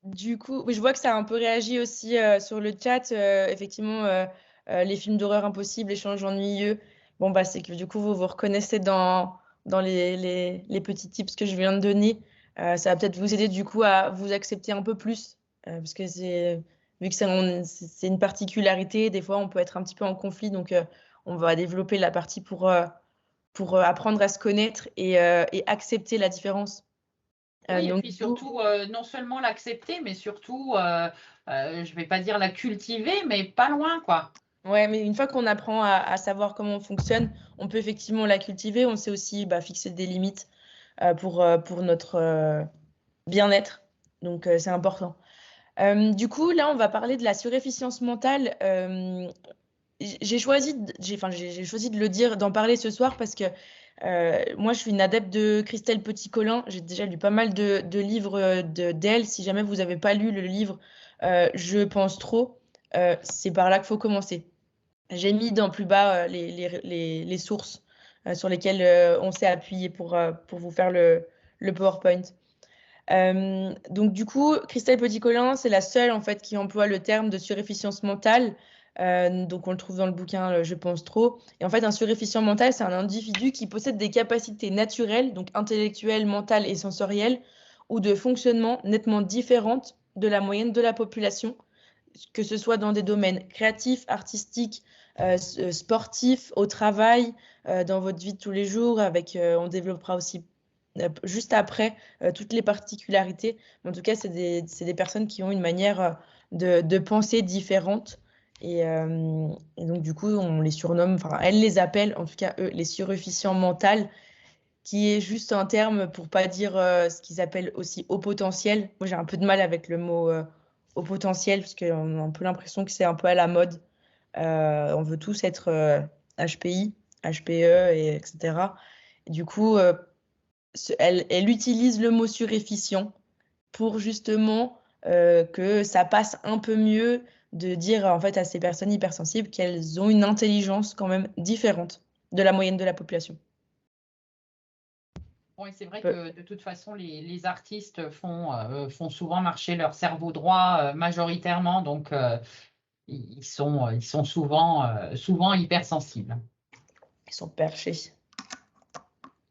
du coup, oui, je vois que ça a un peu réagi aussi sur le chat. Effectivement, les films d'horreur impossibles, échanges ennuyeux. Bon, bah, c'est que du coup, vous vous reconnaissez dans les petits tips que je viens de donner. Ça va peut-être vous aider du coup à vous accepter un peu plus. Parce que vu que c'est une particularité, des fois, on peut être un petit peu en conflit. Donc, on va développer la partie pour apprendre à se connaître et accepter la différence. Oui, et Donc, puis du coup, surtout, non seulement l'accepter, mais surtout, je ne vais pas dire la cultiver, mais pas loin, quoi. ouais, mais une fois qu'on apprend à savoir comment on fonctionne, on peut effectivement la cultiver. On sait aussi fixer des limites pour notre bien-être. Donc, c'est important. Du coup, là, on va parler de la surefficience mentale. J'ai choisi de le dire, d'en parler ce soir parce que moi, je suis une adepte de Christelle Petit-Colin. J'ai déjà lu pas mal de livres d'elle. Si jamais vous n'avez pas lu le livre Je pense trop, c'est par là qu'il faut commencer. J'ai mis dans plus bas les sources. sur lesquels on s'est appuyé pour vous faire le PowerPoint. Donc du coup, Christelle Petit-Colin, c'est la seule en fait qui emploie le terme de surefficience mentale. Donc on le trouve dans le bouquin Je pense trop. Et en fait, un surefficient mental, c'est un individu qui possède des capacités naturelles, donc intellectuelles, mentales et sensorielles, ou de fonctionnement nettement différentes de la moyenne de la population, que ce soit dans des domaines créatifs, artistiques, sportifs, au travail, dans votre vie de tous les jours. On développera aussi juste après toutes les particularités. En tout cas, c'est des personnes qui ont une manière de penser différente. Et donc, du coup, on les surnomme, enfin, elles les appellent, en tout cas, eux, les surefficients mentaux, qui est juste un terme pour pas dire ce qu'ils appellent aussi haut potentiel. Moi, j'ai un peu de mal avec le mot haut potentiel, parce qu'on a un peu l'impression que c'est un peu à la mode. On veut tous être HPI, HPE, etc. Et du coup, elle utilise le mot surefficient pour justement que ça passe un peu mieux de dire en fait à ces personnes hypersensibles qu'elles ont une intelligence quand même différente de la moyenne de la population. Oui, c'est vrai que de toute façon, les artistes font souvent marcher leur cerveau droit majoritairement, donc ils sont souvent hypersensibles. Ils sont perchés.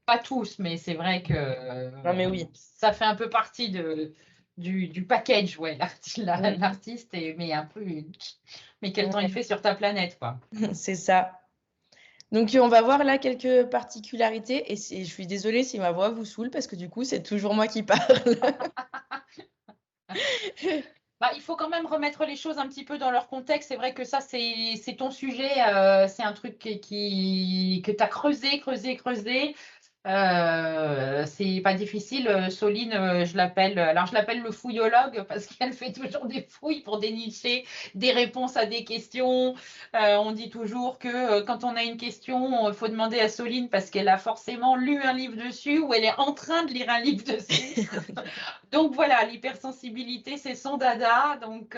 Pas tous, mais c'est vrai que Non mais oui. ça fait un peu partie du package, ouais, l'artiste, mais un peu. Mais quel temps il fait sur ta planète, quoi. C'est ça. Donc on va voir là quelques particularités et je suis désolée si ma voix vous saoule parce que du coup c'est toujours moi qui parle. Bah, il faut quand même remettre les choses un petit peu dans leur contexte. C'est vrai que ça, c'est ton sujet, c'est un truc que tu as creusé. C'est pas difficile. Soline, je l'appelle le fouillologue parce qu'elle fait toujours des fouilles pour dénicher des réponses à des questions. On dit toujours que quand on a une question, il faut demander à Soline parce qu'elle a forcément lu un livre dessus ou elle est en train de lire un livre dessus. Donc voilà, l'hypersensibilité, c'est son dada. Donc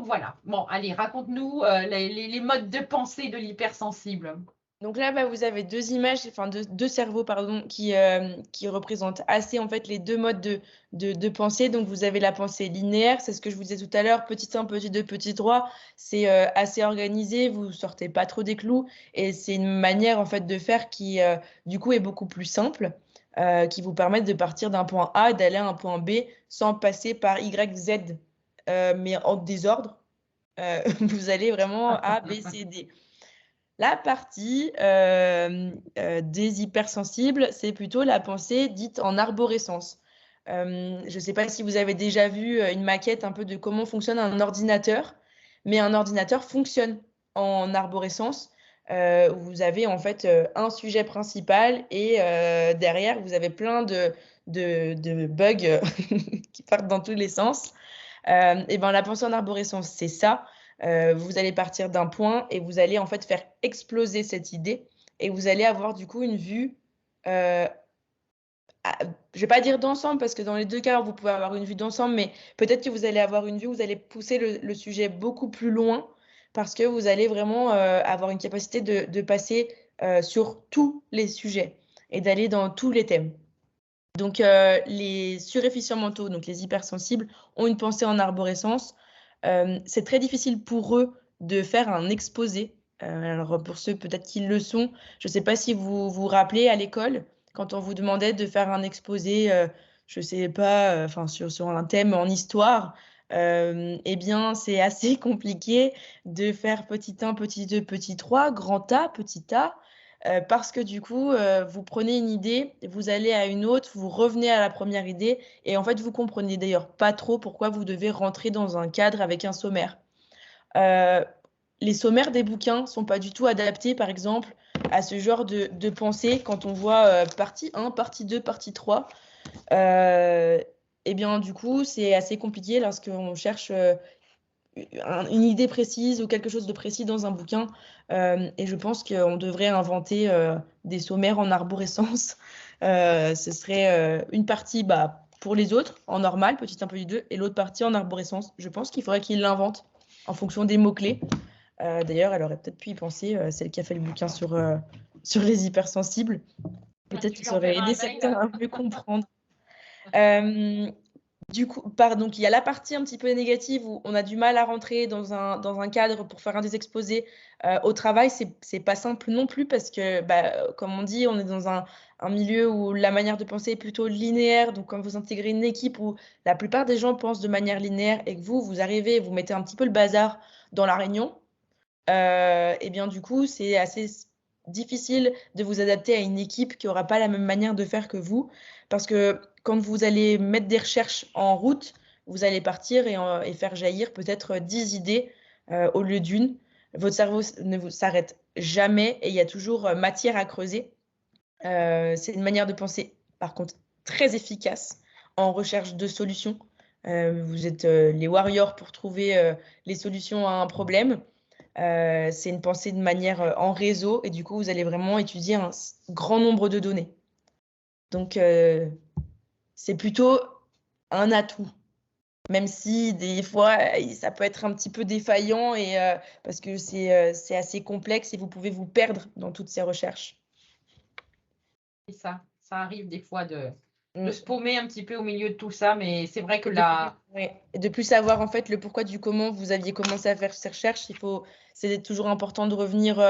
voilà. Bon, allez, raconte-nous les modes de pensée de l'hypersensible. Donc là, bah, vous avez deux images, enfin deux cerveaux, pardon, qui représentent assez en fait les deux modes de pensée. Donc vous avez la pensée linéaire, c'est ce que je vous disais tout à l'heure, petit 1, petit 2, petit 3. C'est assez organisé, vous sortez pas trop des clous et c'est une manière en fait de faire qui du coup est beaucoup plus simple, qui vous permet de partir d'un point A et d'aller à un point B sans passer par Y, Z, mais en désordre. Vous allez vraiment A, B, C, D. La partie des hypersensibles, c'est plutôt la pensée dite en arborescence. Je ne sais pas si vous avez déjà vu une maquette un peu de comment fonctionne un ordinateur, mais un ordinateur fonctionne en arborescence. Vous avez en fait un sujet principal et derrière, vous avez plein de bugs qui partent dans tous les sens. Et ben, la pensée en arborescence, c'est ça. Vous allez partir d'un point et vous allez en fait faire exploser cette idée et vous allez avoir du coup une vue, je vais pas dire d'ensemble parce que dans les deux cas vous pouvez avoir une vue d'ensemble, mais peut-être que vous allez avoir une vue, vous allez pousser le sujet beaucoup plus loin parce que vous allez vraiment avoir une capacité de passer sur tous les sujets et d'aller dans tous les thèmes. Donc les surefficients mentaux, donc les hypersensibles, ont une pensée en arborescence. C'est très difficile pour eux de faire un exposé. Alors pour ceux peut-être qui le sont, je ne sais pas si vous vous rappelez à l'école, quand on vous demandait de faire un exposé, je ne sais pas, enfin sur un thème en histoire, eh bien c'est assez compliqué de faire petit 1, petit 2, petit 3, grand A, petit A. Parce que du coup, vous prenez une idée, vous allez à une autre, vous revenez à la première idée, et en fait, vous comprenez d'ailleurs pas trop pourquoi vous devez rentrer dans un cadre avec un sommaire. Les sommaires des bouquins sont pas du tout adaptés, par exemple, à ce genre de pensée quand on voit partie 1, partie 2, partie 3. Eh bien, du coup, c'est assez compliqué lorsqu'on cherche une idée précise ou quelque chose de précis dans un bouquin. Et je pense qu'on devrait inventer des sommaires en arborescence. Ce serait une partie pour les autres, en normal, petit 1, petit 2, et l'autre partie en arborescence. Je pense qu'il faudrait qu'ils l'inventent en fonction des mots-clés. D'ailleurs, elle aurait peut-être pu y penser, celle qui a fait le bouquin sur sur les hypersensibles. Peut-être Tu que lui ça aurait enverras aidé un certains mail. à mieux comprendre. Du coup, pardon, il y a la partie un petit peu négative où on a du mal à rentrer dans un cadre pour faire un des exposés au travail. C'est pas simple non plus parce que, comme on dit, on est dans un milieu où la manière de penser est plutôt linéaire. Donc, quand vous intégrez une équipe où la plupart des gens pensent de manière linéaire et que vous arrivez et vous mettez un petit peu le bazar dans la réunion, et bien du coup, c'est assez difficile de vous adapter à une équipe qui n'aura pas la même manière de faire que vous. Parce que quand vous allez mettre des recherches en route, vous allez partir et faire jaillir peut-être 10 idées au lieu d'une. Votre cerveau ne vous s'arrête jamais et il y a toujours matière à creuser. C'est une manière de penser, par contre, très efficace en recherche de solutions. Vous êtes les warriors pour trouver les solutions à un problème. C'est une pensée de manière en réseau et du coup, vous allez vraiment étudier un grand nombre de données. Donc, c'est plutôt un atout, même si des fois, ça peut être un petit peu défaillant et, parce que c'est assez complexe et vous pouvez vous perdre dans toutes ces recherches. C'est ça. Ça arrive des fois de Mm. se paumer un petit peu au milieu de tout ça, mais c'est vrai que Et de plus, là, ouais. Et de plus savoir en fait le pourquoi du comment vous aviez commencé à faire ces recherches, c'est toujours important de revenir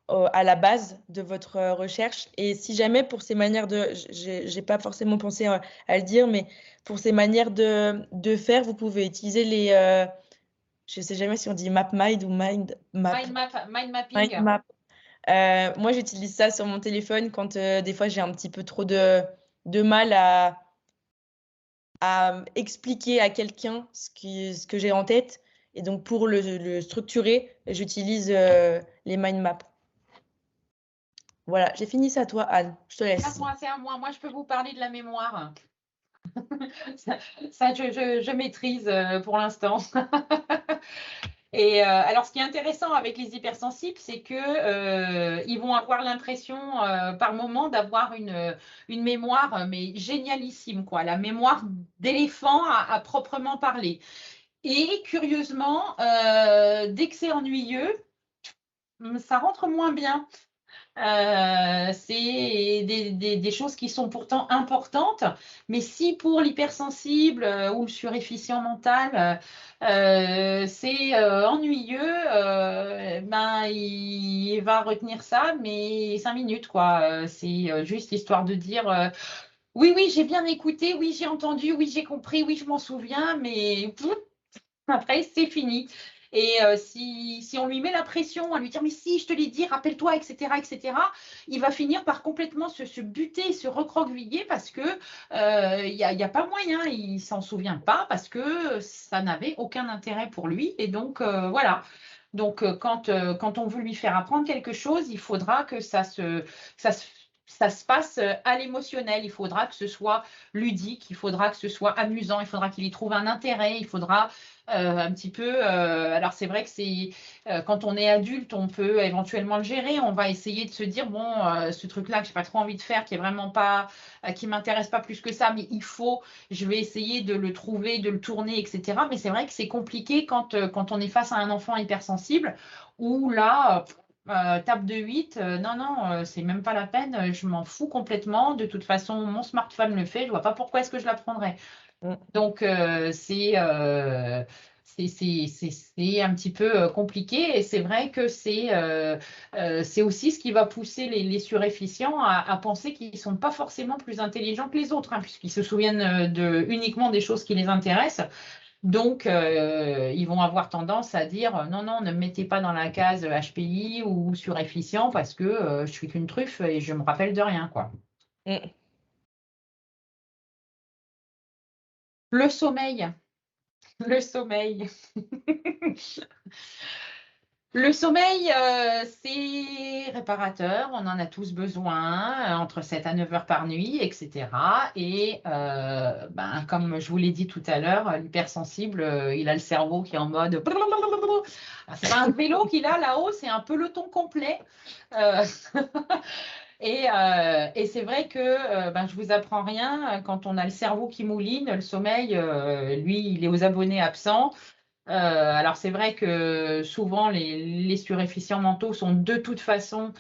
à la base de votre recherche. Et si jamais pour ces manières j'ai pas forcément pensé à le dire, mais pour ces manières de faire, vous pouvez utiliser je sais jamais si on dit MapMind ou mind Mind mapping. Map. Moi, j'utilise ça sur mon téléphone quand des fois j'ai un petit peu trop de mal à expliquer à quelqu'un ce que j'ai en tête. Et donc, pour le structurer, j'utilise les mind maps. Voilà, j'ai fini ça, toi, Anne. Je te À laisse. moi, c'est à moi. Moi, je peux vous parler de la mémoire. Ça, je maîtrise pour l'instant. Et alors, ce qui est intéressant avec les hypersensibles, c'est que ils vont avoir l'impression par moment d'avoir une mémoire mais génialissime, quoi. La mémoire d'éléphant à proprement parler. Et curieusement, dès que c'est ennuyeux, ça rentre moins bien. C'est des choses qui sont pourtant importantes, mais si pour l'hypersensible ou le surefficient mental, c'est ennuyeux, ben, il va retenir ça, mais 5 minutes, quoi. C'est juste histoire de dire oui, oui, j'ai bien écouté, oui, j'ai entendu, oui, j'ai compris, oui, je m'en souviens, mais après, c'est fini. Et si on lui met la pression à lui dire mais si je te l'ai dit, rappelle-toi, etc., il va finir par complètement se buter, se recroqueviller parce que y a pas moyen, il s'en souvient pas parce que ça n'avait aucun intérêt pour lui. Et donc voilà. Donc quand on veut lui faire apprendre quelque chose, il faudra que ça se ça se passe à l'émotionnel, il faudra que ce soit ludique, il faudra que ce soit amusant, il faudra qu'il y trouve un intérêt, il faudra un petit peu. Alors c'est vrai que c'est quand on est adulte, on peut éventuellement le gérer. On va essayer de se dire bon, ce truc-là que j'ai pas trop envie de faire, qui est vraiment pas, qui m'intéresse pas plus que ça, mais je vais essayer de le trouver, de le tourner, etc. Mais c'est vrai que c'est compliqué quand on est face à un enfant hypersensible, où là. Tape de 8, non, non, c'est même pas la peine, je m'en fous complètement. De toute façon, mon smartphone le fait, je vois pas pourquoi est-ce que je l'apprendrais. Mm. Donc, c'est un petit peu compliqué et c'est vrai que c'est aussi ce qui va pousser les suréfficients à penser qu'ils ne sont pas forcément plus intelligents que les autres, hein, puisqu'ils se souviennent uniquement des choses qui les intéressent. Donc, ils vont avoir tendance à dire non, non, ne me mettez pas dans la case HPI ou suréfficient parce que je suis qu'une truffe et je me rappelle de rien, quoi. Mm. Le sommeil. Le sommeil. Le sommeil, c'est réparateur, on en a tous besoin, entre 7 à 9 heures par nuit, etc. Et ben, comme je vous l'ai dit tout à l'heure, l'hypersensible, il a le cerveau qui est en mode. C'est pas un vélo qu'il a là-haut, c'est un peloton complet. Euh, et c'est vrai que ben, je vous apprends rien, quand on a le cerveau qui mouline, le sommeil, lui, il est aux abonnés absents. Alors c'est vrai que souvent les stupéfiants mentaux sont de toute façon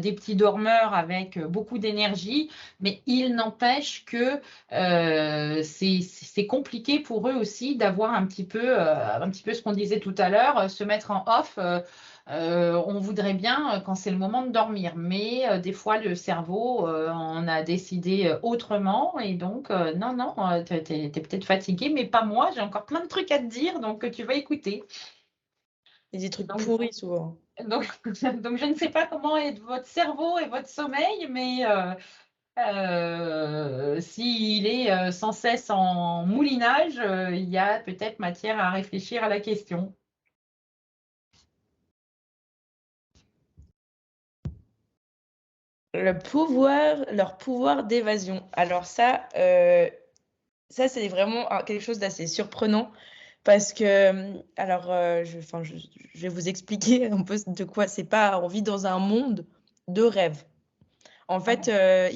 des petits dormeurs avec beaucoup d'énergie, mais il n'empêche que c'est compliqué pour eux aussi d'avoir un petit peu ce qu'on disait tout à l'heure, se mettre en off. On voudrait bien quand c'est le moment de dormir, mais des fois le cerveau en a décidé autrement et donc non, non, t'es peut-être fatigué, mais pas moi, j'ai encore plein de trucs à te dire, donc tu vas écouter. Et des trucs Donc, pourris souvent. donc, donc je ne sais pas comment est votre cerveau et votre sommeil, mais s'il est sans cesse en moulinage, il y a peut-être matière à réfléchir à la question. Leur pouvoir d'évasion. Alors ça c'est vraiment quelque chose d'assez surprenant parce que, alors, je vais vous expliquer un peu de quoi c'est pas. On vit dans un monde de rêves. En Ah fait, bon.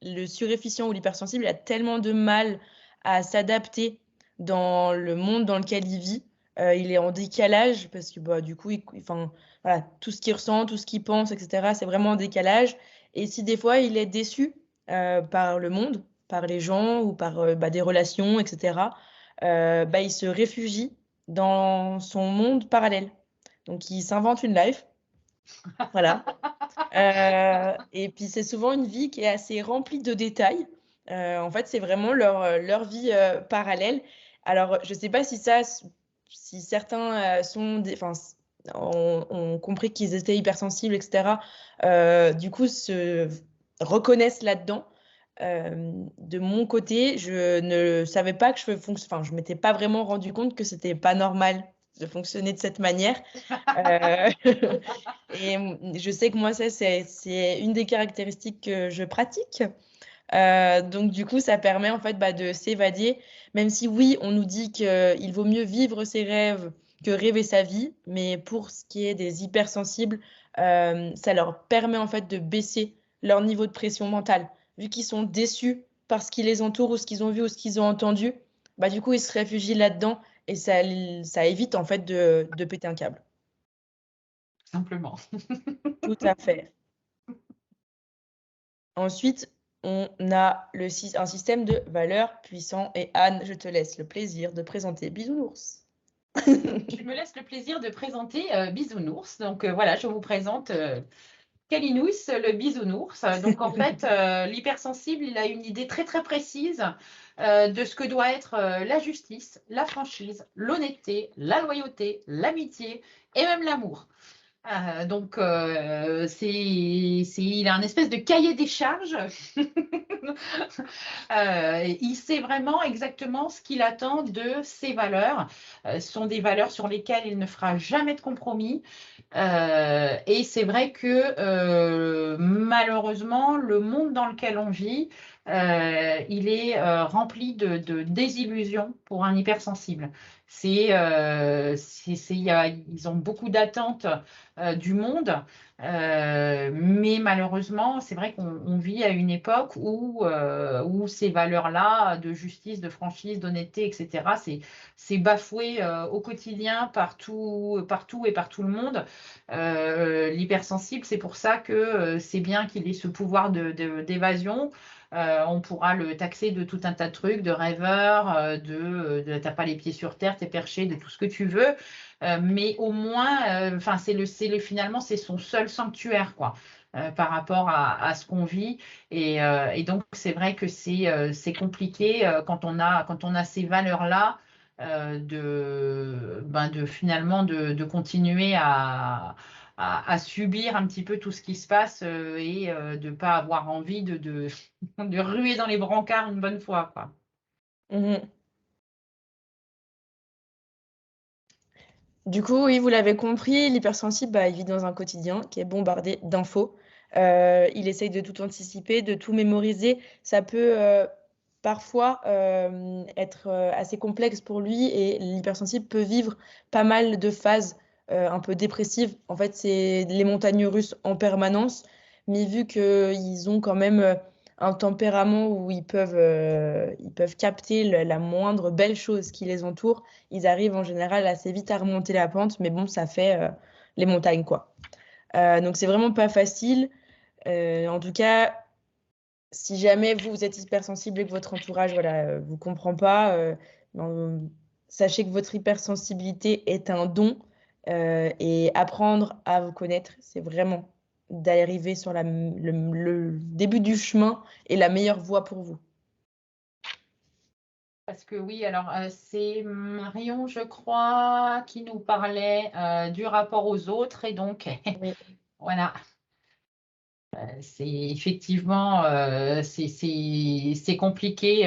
le surefficient ou l'hypersensible a tellement de mal à s'adapter dans le monde dans lequel il vit. Il est en décalage parce que bah, du coup, enfin, voilà, tout ce qu'il ressent, tout ce qu'il pense, etc., c'est vraiment en décalage. Et si des fois il est déçu par le monde, par les gens ou par bah, des relations, etc., bah, il se réfugie dans son monde parallèle. Donc il s'invente une life. Voilà. Et puis c'est souvent une vie qui est assez remplie de détails. En fait, c'est vraiment leur vie parallèle. Alors, je ne sais pas si certains enfin, ont compris qu'ils étaient hypersensibles, etc. Du coup, se reconnaissent là-dedans. De mon côté, je ne savais pas que enfin, je m'étais pas vraiment rendu compte que c'était pas normal de fonctionner de cette manière. Euh, Et je sais que moi, ça, c'est une des caractéristiques que je pratique. Donc, du coup, ça permet en fait bah, de s'évader, même si oui, on nous dit qu'il vaut mieux vivre ses rêves que rêver sa vie. Mais pour ce qui est des hypersensibles, ça leur permet en fait de baisser leur niveau de pression mentale. Vu qu'ils sont déçus par ce qui les entoure ou ce qu'ils ont vu ou ce qu'ils ont entendu, bah, du coup, ils se réfugient là-dedans et ça évite en fait de péter un câble. Simplement. Tout à fait. Ensuite, on a un système de valeurs puissant. Et Anne, je te laisse le plaisir de présenter Bisounours. Je me laisse le plaisir de présenter Bisounours. Donc voilà, je vous présente Kalinous, le bisounours. Donc en fait, l'hypersensible, il a une idée très très précise de ce que doit être la justice, la franchise, l'honnêteté, la loyauté, l'amitié et même l'amour. Il a un espèce de cahier des charges. Il sait vraiment exactement ce qu'il attend de ses valeurs. Ce sont des valeurs sur lesquelles il ne fera jamais de compromis. Et c'est vrai que malheureusement, le monde dans lequel on vit, il est rempli de désillusions pour un hypersensible. Ils ont beaucoup d'attentes du monde, mais malheureusement, c'est vrai qu'on vit à une époque où ces valeurs-là de justice, de franchise, d'honnêteté, etc., c'est bafoué au quotidien partout, partout et par tout le monde. L'hypersensible, c'est pour ça que c'est bien qu'il ait ce pouvoir d'évasion. On pourra le taxer de tout un tas de trucs, de rêveur, t'as pas les pieds sur terre, t'es perché, de tout ce que tu veux. Mais au moins, enfin, finalement, c'est son seul sanctuaire, quoi, par rapport à ce qu'on vit. Et donc, c'est vrai que c'est compliqué quand on a ces valeurs-là finalement de continuer à subir un petit peu tout ce qui se passe et de ne pas avoir envie de ruer dans les brancards une bonne fois, quoi. Mhm. Du coup, oui, vous l'avez compris, l'hypersensible, bah, il vit dans un quotidien qui est bombardé d'infos. Il essaye de tout anticiper, de tout mémoriser. Ça peut parfois être assez complexe pour lui et l'hypersensible peut vivre pas mal de phases un peu dépressives. En fait, c'est les montagnes russes en permanence, mais vu qu'ils ont quand même un tempérament où ils peuvent capter la moindre belle chose qui les entoure, ils arrivent en général assez vite à remonter la pente, mais bon, ça fait les montagnes, quoi. Donc c'est vraiment pas facile. En tout cas, si jamais vous êtes hypersensible et que votre entourage voilà, vous comprend pas, ben, sachez que votre hypersensibilité est un don et apprendre à vous connaître, c'est vraiment d'arriver sur le début du chemin et la meilleure voie pour vous. Parce que oui, alors c'est Marion, je crois, qui nous parlait du rapport aux autres. Et donc, Oui, voilà, c'est effectivement, c'est compliqué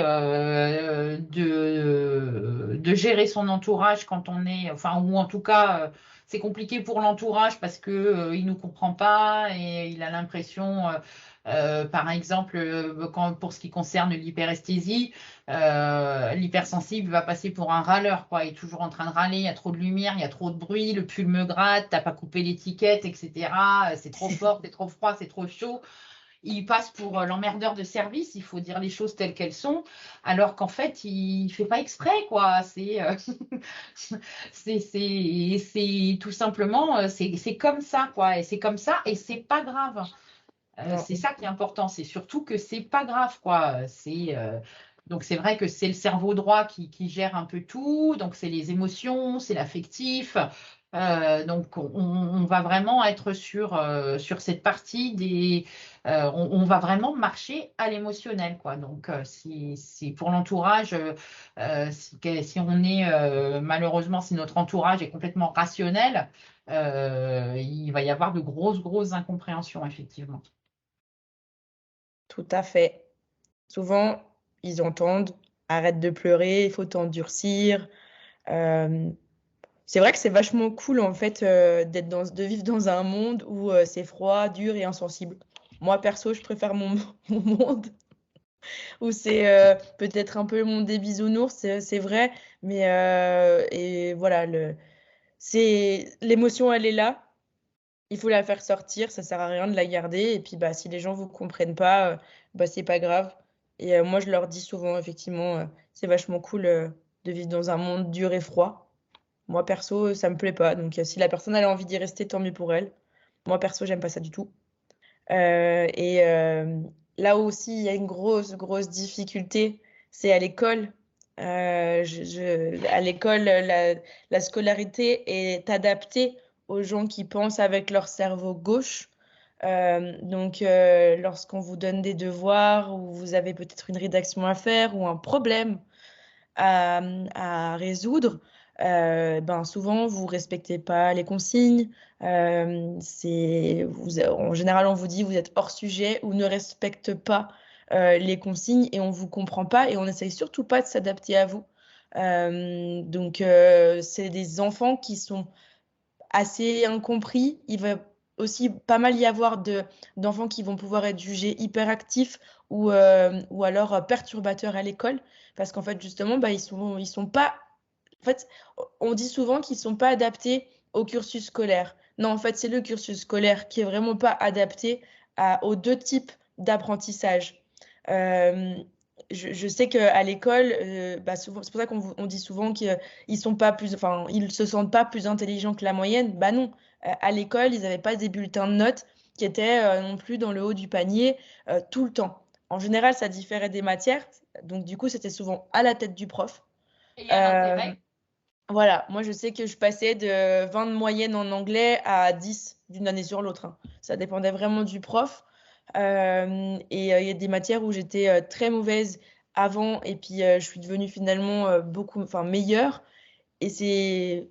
de gérer son entourage quand on est, enfin, ou en tout cas, c'est compliqué pour l'entourage parce que il nous comprend pas et il a l'impression, par exemple, pour ce qui concerne l'hyperesthésie, l'hypersensible va passer pour un râleur, quoi. Il est toujours en train de râler, il y a trop de lumière, il y a trop de bruit, le pull me gratte, t'as pas coupé l'étiquette, etc. C'est trop fort, c'est trop froid, c'est trop chaud. Il passe pour l'emmerdeur de service, il faut dire les choses telles qu'elles sont, alors qu'en fait, il fait pas exprès, quoi. C'est tout simplement, c'est comme ça, quoi. Et c'est comme ça, et c'est pas grave. non, C'est ça qui est important, c'est surtout que c'est pas grave, quoi. Donc c'est vrai que c'est le cerveau droit qui gère un peu tout, donc c'est les émotions, c'est l'affectif. Donc on va vraiment être sur cette partie on va vraiment marcher à l'émotionnel, quoi. Donc si pour l'entourage, si on est malheureusement si notre entourage est complètement rationnel, il va y avoir de grosses incompréhensions, effectivement. tout à fait. Souvent, ils entendent, arrête de pleurer, il faut t'endurcir. Euh, C'est vrai que c'est vachement cool en fait de vivre dans un monde où c'est froid, dur et insensible. Moi perso, je préfère mon monde où c'est peut-être un peu le monde des bisounours, c'est vrai, mais et voilà, c'est l'émotion, elle est là. Il faut la faire sortir, ça sert à rien de la garder. Et puis bah si les gens vous comprennent pas, bah c'est pas grave. Et moi je leur dis souvent effectivement, c'est vachement cool de vivre dans un monde dur et froid. Moi, perso, ça me plaît pas. Donc, si la personne elle a envie d'y rester, tant mieux pour elle. Moi, perso, j'aime pas ça du tout. Et là aussi, il y a une grosse difficulté, c'est à l'école. À l'école, la scolarité est adaptée aux gens qui pensent avec leur cerveau gauche. Donc, lorsqu'on vous donne des devoirs ou vous avez peut-être une rédaction à faire ou un problème, à, à résoudre, ben souvent vous respectez pas les consignes. En général, on vous dit vous êtes hors sujet ou ne respecte pas les consignes et on vous comprend pas et on n'essaye surtout pas de s'adapter à vous. Donc, c'est des enfants qui sont assez incompris. Il va aussi pas mal y avoir d'enfants qui vont pouvoir être jugés hyperactifs ou alors perturbateurs à l'école. Parce qu'en fait, justement, bah, ils sont pas. En fait, on dit souvent qu'ils sont pas adaptés au cursus scolaire. Non, en fait, c'est le cursus scolaire qui est vraiment pas adapté aux deux types d'apprentissage. Euh, je sais qu'à l'école, bah souvent, c'est pour ça on dit souvent qu'ils sont pas plus, enfin, ils se sentent pas plus intelligents que la moyenne. Bah non, à l'école, ils n'avaient pas des bulletins de notes qui étaient non plus dans le haut du panier tout le temps. En général, ça différait des matières, donc du coup, c'était souvent à la tête du prof. Et il y a Euh, l'intérêt. voilà, moi je sais que je passais de 20 de moyenne en anglais à 10 d'une année sur l'autre, hein. Ça dépendait vraiment du prof. Et il y a des matières où j'étais très mauvaise avant et puis je suis devenue finalement enfin meilleure. Et c'est,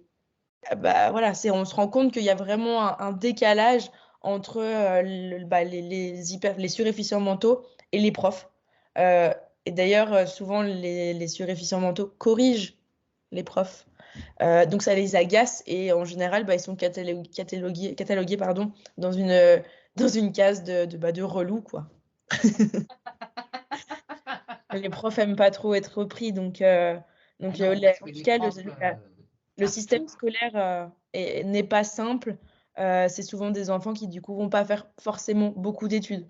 bah voilà, on se rend compte qu'il y a vraiment un décalage entre bah, les suréfficients mentaux et les profs. Euh, et d'ailleurs, souvent les suréfficients mentaux corrigent les profs. Donc ça les agace et en général, bah, ils sont catalogués pardon, dans une case de relou, quoi. Les profs aiment pas trop être repris, Ah non, parce en que tout les cas, profs le partout. système scolaire n'est pas simple. C'est souvent des enfants qui, du coup, vont pas faire forcément beaucoup d'études.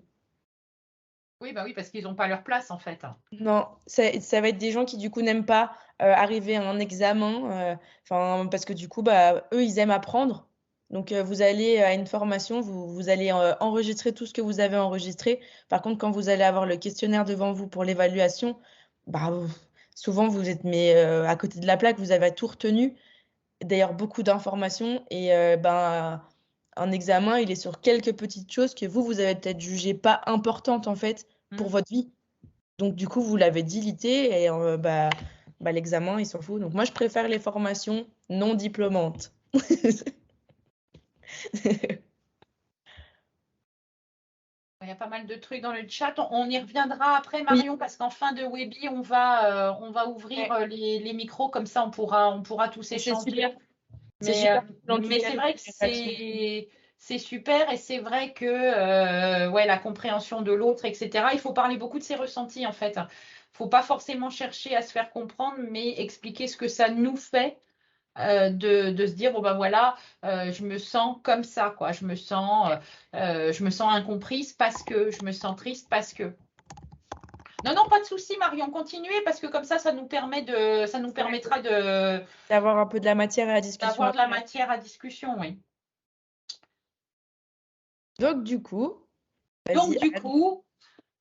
Oui, bah oui, parce qu'ils n'ont pas leur place en fait. Non, ça va être des gens qui du coup n'aiment pas arriver à un examen, parce que du coup, bah, eux, ils aiment apprendre. Donc, vous allez à une formation, vous allez enregistrer tout ce que vous avez enregistré. Par contre, quand vous allez avoir le questionnaire devant vous pour l'évaluation, bah, souvent, vous êtes mais, à côté de la plaque, vous avez tout retenu. D'ailleurs, beaucoup d'informations. Et ben, un examen, il est sur quelques petites choses que vous avez peut-être jugées pas importantes en fait pour votre vie. Donc, du coup, vous l'avez dilité et l'examen, il s'en fout. Donc, moi, je préfère les formations non diplômantes. Il y a pas mal de trucs dans le chat. On y reviendra après, Oui, Marion, parce qu'en fin de Webi, on va ouvrir ouais. les micros, comme ça on pourra tous C'est échanger. super. C'est Mais, super cool, en tout cas, c'est les vrai que réactions. c'est super et c'est vrai que ouais, la compréhension de l'autre, etc. Il faut parler beaucoup de ses ressentis en fait. Il ne faut pas forcément chercher à se faire comprendre, mais expliquer ce que ça nous fait. De se dire bon ben voilà, je me sens comme ça quoi, je me sens incomprise parce que je me sens triste parce que non non, pas de souci Marion, continuez parce que comme ça nous Ouais. permettra de D'avoir un peu de la matière à la discussion d'avoir de la après. matière à discussion, oui. Donc, du coup, Donc vas-y, du Anne. coup,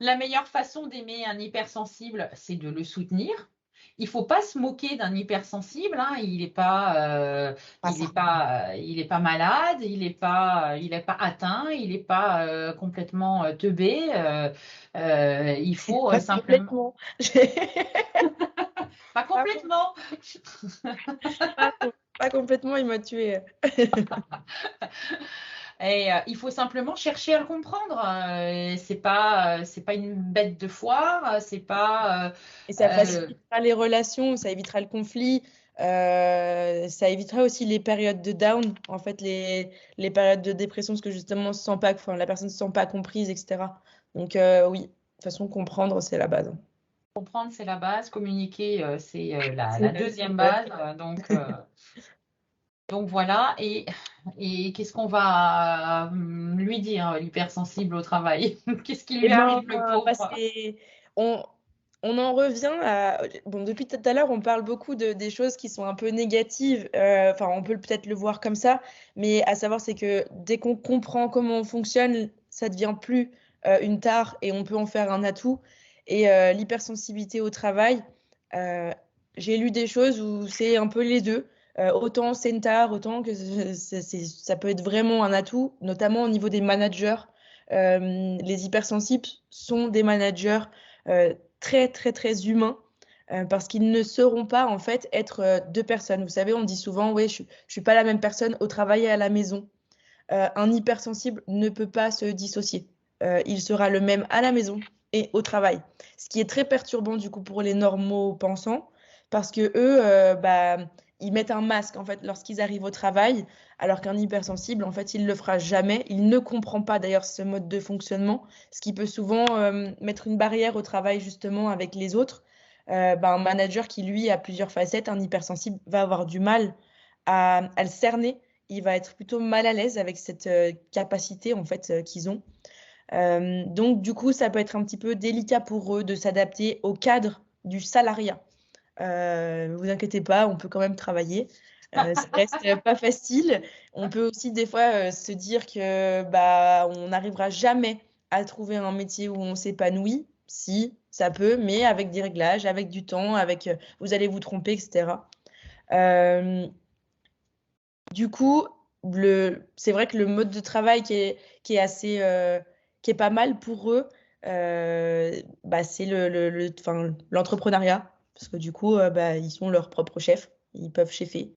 la meilleure façon d'aimer un hypersensible, c'est de le soutenir. Il faut pas se moquer d'un hypersensible, hein. Pas ça. Il est pas malade, il est pas atteint, il est pas complètement teubé. Il faut Pas simplement, complètement. pas Pas, complètement. pas- pas complètement, il m'a tué. Et il faut simplement chercher à le comprendre. C'est pas une bête de foire. C'est pas Et ça euh, facilitera les relations, ça évitera le conflit, ça évitera aussi les périodes de down, en fait, les périodes de dépression, parce que justement, on se sent pas, enfin, la personne ne se sent pas comprise, etc. Donc, oui, de toute façon, comprendre, c'est la base. comprendre, c'est la base. Communiquer, c'est C'est la la deuxième seconde. base. Donc voilà. Et qu'est-ce qu'on va lui dire, l'hypersensible au travail? Qu'est-ce qui Eh lui ben, arrive, le bah, pauvre? on en revient à... Bon, depuis tout à l'heure, on parle beaucoup des choses qui sont un peu négatives. Enfin, on peut peut-être le voir comme ça, mais à savoir, c'est que dès qu'on comprend comment on fonctionne, ça devient plus une tare et on peut en faire un atout. Et l'hypersensibilité au travail, euh, j'ai lu des choses où c'est un peu les deux. Autant c'est une tare, autant que ça peut être vraiment un atout, notamment au niveau des managers. Les hypersensibles sont des managers très, très, très humains parce qu'ils ne sauront pas, en fait, être deux personnes. Vous savez, on dit souvent, oui, je ne suis pas la même personne au travail et à la maison. Un hypersensible ne peut pas se dissocier. Il sera le même à la maison et au travail. Ce qui est très perturbant, du coup, pour les normaux pensants parce que eux, ils mettent un masque, en fait, lorsqu'ils arrivent au travail alors qu'un hypersensible, en fait, il ne le fera jamais. Il ne comprend pas d'ailleurs ce mode de fonctionnement, ce qui peut souvent mettre une barrière au travail justement avec les autres. Un manager qui, lui, a plusieurs facettes, un hypersensible va avoir du mal à le cerner. Il va être plutôt mal à l'aise avec cette capacité en fait qu'ils ont. Donc, du coup, ça peut être un petit peu délicat pour eux de s'adapter au cadre du salariat. Ne vous inquiétez pas, on peut quand même travailler. Ça reste pas facile. On peut aussi des fois se dire que on n'arrivera jamais à trouver un métier où on s'épanouit. Si, ça peut, mais avec des réglages, avec du temps, avec vous allez vous tromper, etc. Euh, du coup, c'est vrai que le mode de travail qui est assez, qui est pas mal pour eux, c'est l'entrepreneuriat. Parce que du coup, ils sont leurs propres chefs. Ils peuvent chefer.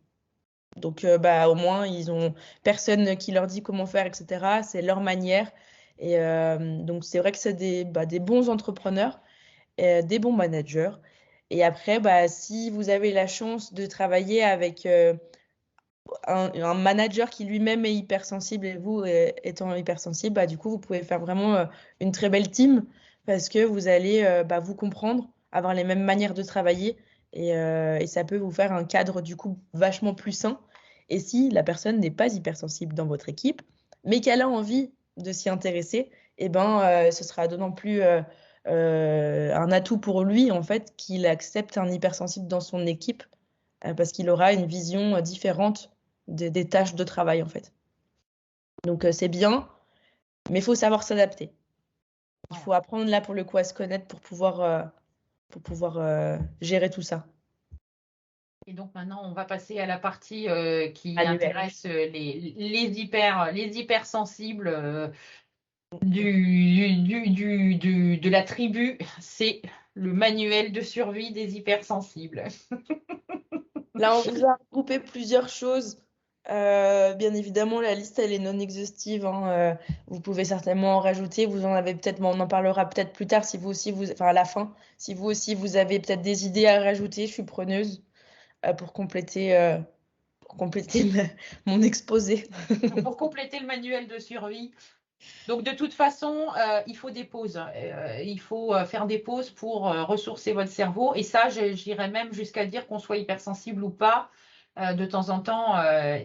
Donc, au moins, ils ont personne qui leur dit comment faire, etc. C'est leur manière. Et donc, c'est vrai que c'est des bons entrepreneurs, des bons managers. Et après, si vous avez la chance de travailler avec un manager qui lui-même est hypersensible et vous étant hypersensible, du coup, vous pouvez faire vraiment une très belle team parce que vous allez vous comprendre, avoir les mêmes manières de travailler et ça peut vous faire un cadre du coup vachement plus sain. Et si la personne n'est pas hypersensible dans votre équipe, mais qu'elle a envie de s'y intéresser, ce sera d'autant plus un atout pour lui, en fait, qu'il accepte un hypersensible dans son équipe, parce qu'il aura une vision différente des tâches de travail, en fait. Donc, c'est bien, mais il faut savoir s'adapter. Il faut apprendre, là, pour le coup, à se connaître pour pouvoir gérer tout ça. Et donc maintenant, on va passer à la partie qui Annuel. intéresse les hypersensibles de la tribu. C'est le manuel de survie des hypersensibles. Là, on vous a regroupé plusieurs choses. Bien évidemment, la liste, elle est non exhaustive, hein. Vous pouvez certainement en rajouter. Vous en avez peut-être, mais on en parlera peut-être plus tard si vous aussi, enfin à la fin, si vous aussi, vous avez peut-être des idées à rajouter. Je suis preneuse pour compléter mon exposé. Pour compléter le manuel de survie. Donc de toute façon, il faut des pauses. Il faut faire des pauses pour ressourcer votre cerveau. Et ça, j'irais même jusqu'à dire qu'on soit hypersensible ou pas. De temps en temps,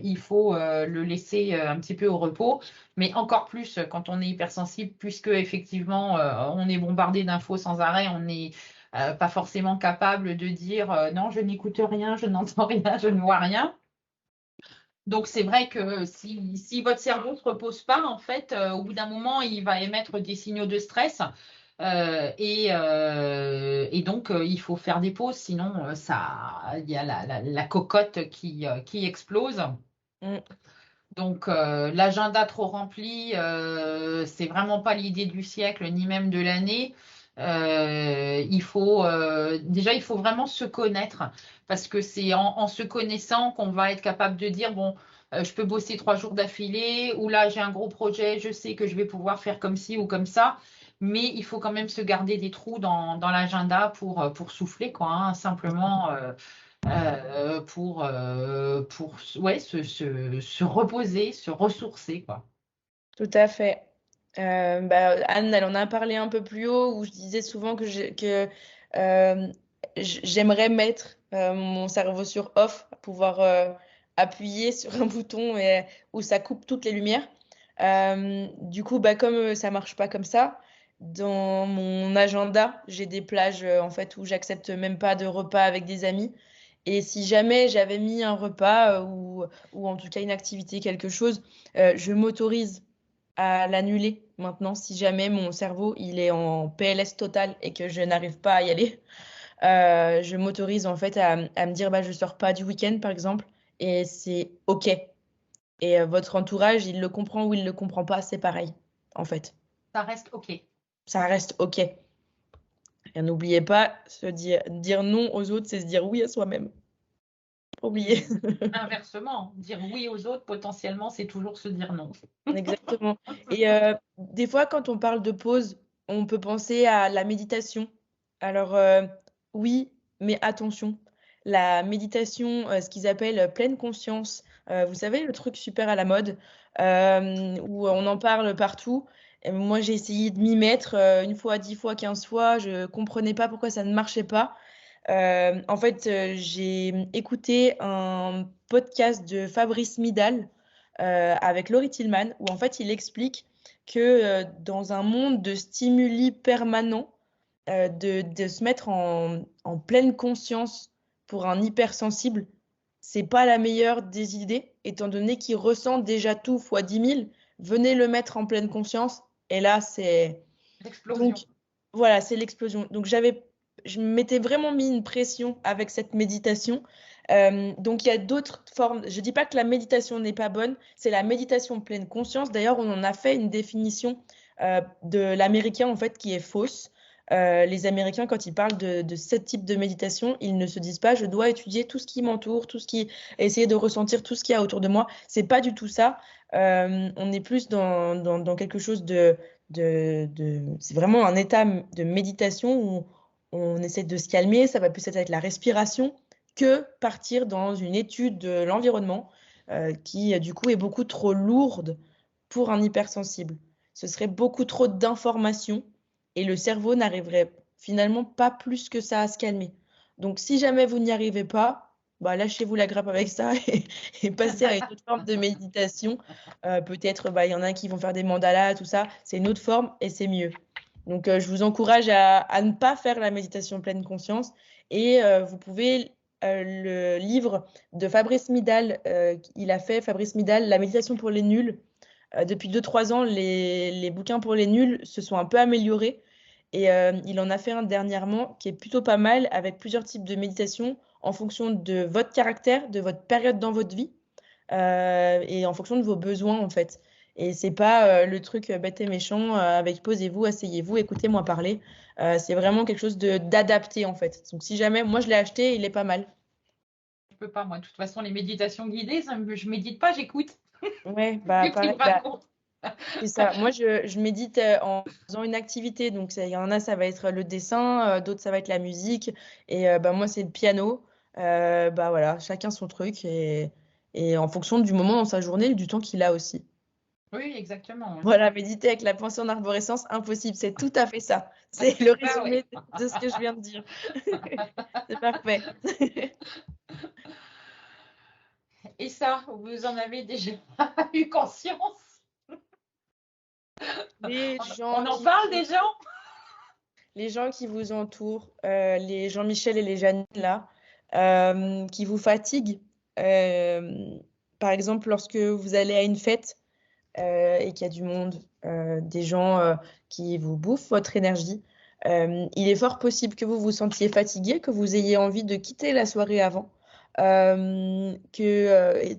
il faut le laisser un petit peu au repos, mais encore plus quand on est hypersensible, puisque effectivement, on est bombardé d'infos sans arrêt, on n'est pas forcément capable de dire non, je n'écoute rien, je n'entends rien, je ne vois rien. Donc c'est vrai que si votre cerveau ne se repose pas, en fait, au bout d'un moment, il va émettre des signaux de stress. Et donc, il faut faire des pauses, sinon, il y a la cocotte qui explose. Mm, Donc, l'agenda trop rempli, c'est vraiment pas l'idée du siècle, ni même de l'année. Déjà, il faut vraiment se connaître, parce que c'est en se connaissant qu'on va être capable de dire, bon, je peux bosser 3 jours d'affilée, ou là, j'ai un gros projet, je sais que je vais pouvoir faire comme ci ou comme ça. Mais il faut quand même se garder des trous dans l'agenda pour souffler, quoi, hein, simplement. Pour ouais, se reposer, se ressourcer, quoi. tout à fait. Anne, elle en a parlé un peu plus haut, où je disais souvent euh, j'aimerais mettre mon cerveau sur off, pouvoir appuyer sur un bouton où ça coupe toutes les lumières. Du coup, comme ça marche pas comme ça, dans mon agenda, j'ai des plages en fait où j'accepte même pas de repas avec des amis. Et si jamais j'avais mis un repas ou en tout cas une activité, quelque chose, je m'autorise à l'annuler maintenant si jamais mon cerveau il est en PLS total et que je n'arrive pas à y aller. Je m'autorise en fait à me dire je sors pas du week-end par exemple et c'est OK. Et votre entourage, il le comprend ou il le comprend pas, c'est pareil en fait. Ça reste OK. Ça reste OK. Et n'oubliez pas, dire non aux autres, c'est se dire oui à soi-même. Faut oublier. Et inversement, dire oui aux autres, potentiellement, c'est toujours se dire non. Exactement. Et des fois, quand on parle de pause, on peut penser à la méditation. Alors, oui, mais attention. La méditation, ce qu'ils appellent pleine conscience, vous savez, le truc super à la mode, où on en parle partout. Et moi, j'ai essayé de m'y mettre une fois, 10 fois, 15 fois. Je comprenais pas pourquoi ça ne marchait pas. En fait, j'ai écouté un podcast de Fabrice Midal avec Laurie Tillman, où en fait il explique que dans un monde de stimuli permanents, de se mettre en pleine conscience pour un hypersensible, c'est pas la meilleure des idées, étant donné qu'il ressent déjà tout fois 10 000. Venez le mettre en pleine conscience, et là c'est donc L'explosion. voilà, c'est l'explosion. Donc je m'étais vraiment mis une pression avec cette méditation. Donc il y a d'autres formes. Je dis pas que la méditation n'est pas bonne, c'est la méditation pleine conscience. D'ailleurs, on en a fait une définition de l'américain en fait qui est fausse. Les Américains, quand ils parlent de ce type de méditation, ils ne se disent pas je dois étudier tout ce qui m'entoure, essayer de ressentir tout ce qu'il y a autour de moi. C'est pas du tout ça. On est plus dans quelque chose c'est vraiment un état de méditation où on essaie de se calmer, ça va plus être avec la respiration que partir dans une étude de l'environnement qui, du coup, est beaucoup trop lourde pour un hypersensible. Ce serait beaucoup trop d'informations et le cerveau n'arriverait finalement pas plus que ça à se calmer. Donc, si jamais vous n'y arrivez pas, lâchez-vous la grappe avec ça et passez à une autre forme de méditation. Peut-être, il y en a qui vont faire des mandalas, tout ça. C'est une autre forme et c'est mieux. Donc, je vous encourage à ne pas faire la méditation pleine conscience. Et vous pouvez, le livre de Fabrice Midal, il a fait, Fabrice Midal, La méditation pour les nuls. Depuis 2 3 ans, les bouquins pour les nuls se sont un peu améliorés. Et il en a fait un dernièrement qui est plutôt pas mal, avec plusieurs types de méditation en fonction de votre caractère, de votre période dans votre vie, et en fonction de vos besoins, en fait. Et c'est pas le truc bête et méchant avec posez-vous, asseyez-vous, écoutez-moi parler. C'est vraiment quelque chose d'adapté, en fait. Donc si jamais, moi je l'ai acheté, il est pas mal. Je peux pas, moi. De toute façon, les méditations guidées, je médite pas, j'écoute. Ouais, bah Ce qu'il pareil, me bah, raconte. c'est ça. Moi, je médite en faisant une activité. Donc, il y en a, ça va être le dessin, d'autres, ça va être la musique. Et bah, moi, c'est le piano. Bah voilà, chacun son truc. Et en fonction du moment dans sa journée et du temps qu'il a aussi. Oui, exactement. Voilà, méditer avec la pensée en arborescence, impossible. C'est tout à fait ça. C'est C'est le ça, oui. résumé de ce que je viens de dire. C'est parfait. Et ça, vous en avez déjà eu conscience? Les On gens en qui parle vous, des gens? les gens qui vous entourent, les Jean-Michel et les Janine là, qui vous fatiguent. euh, Par exemple, lorsque vous allez à une fête et qu'il y a du monde, des gens qui vous bouffent votre énergie, il est fort possible que vous vous sentiez fatigué, que vous ayez envie de quitter la soirée avant, et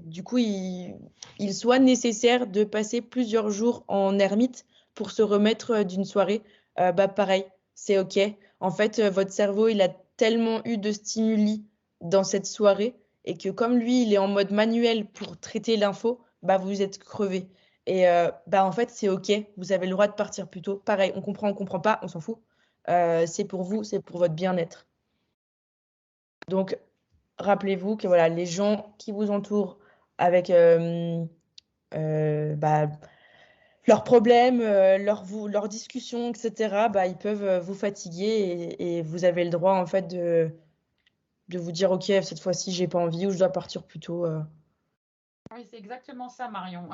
du coup, il soit nécessaire de passer plusieurs jours en ermite pour se remettre d'une soirée. Bah pareil, c'est OK. En fait, votre cerveau, il a tellement eu de stimuli dans cette soirée et que comme lui, il est en mode manuel pour traiter l'info, bah vous êtes crevé. Et bah en fait, c'est OK. Vous avez le droit de partir plus tôt. Pareil, on comprend pas, on s'en fout. C'est pour vous, c'est pour votre bien-être. Donc, rappelez-vous que voilà, les gens qui vous entourent avec bah, leurs problèmes, leurs discussions, etc., bah, ils peuvent vous fatiguer et vous avez le droit en fait de vous dire, OK, cette fois-ci, j'ai pas envie ou je dois partir plus tôt. Oui, c'est exactement ça, Marion.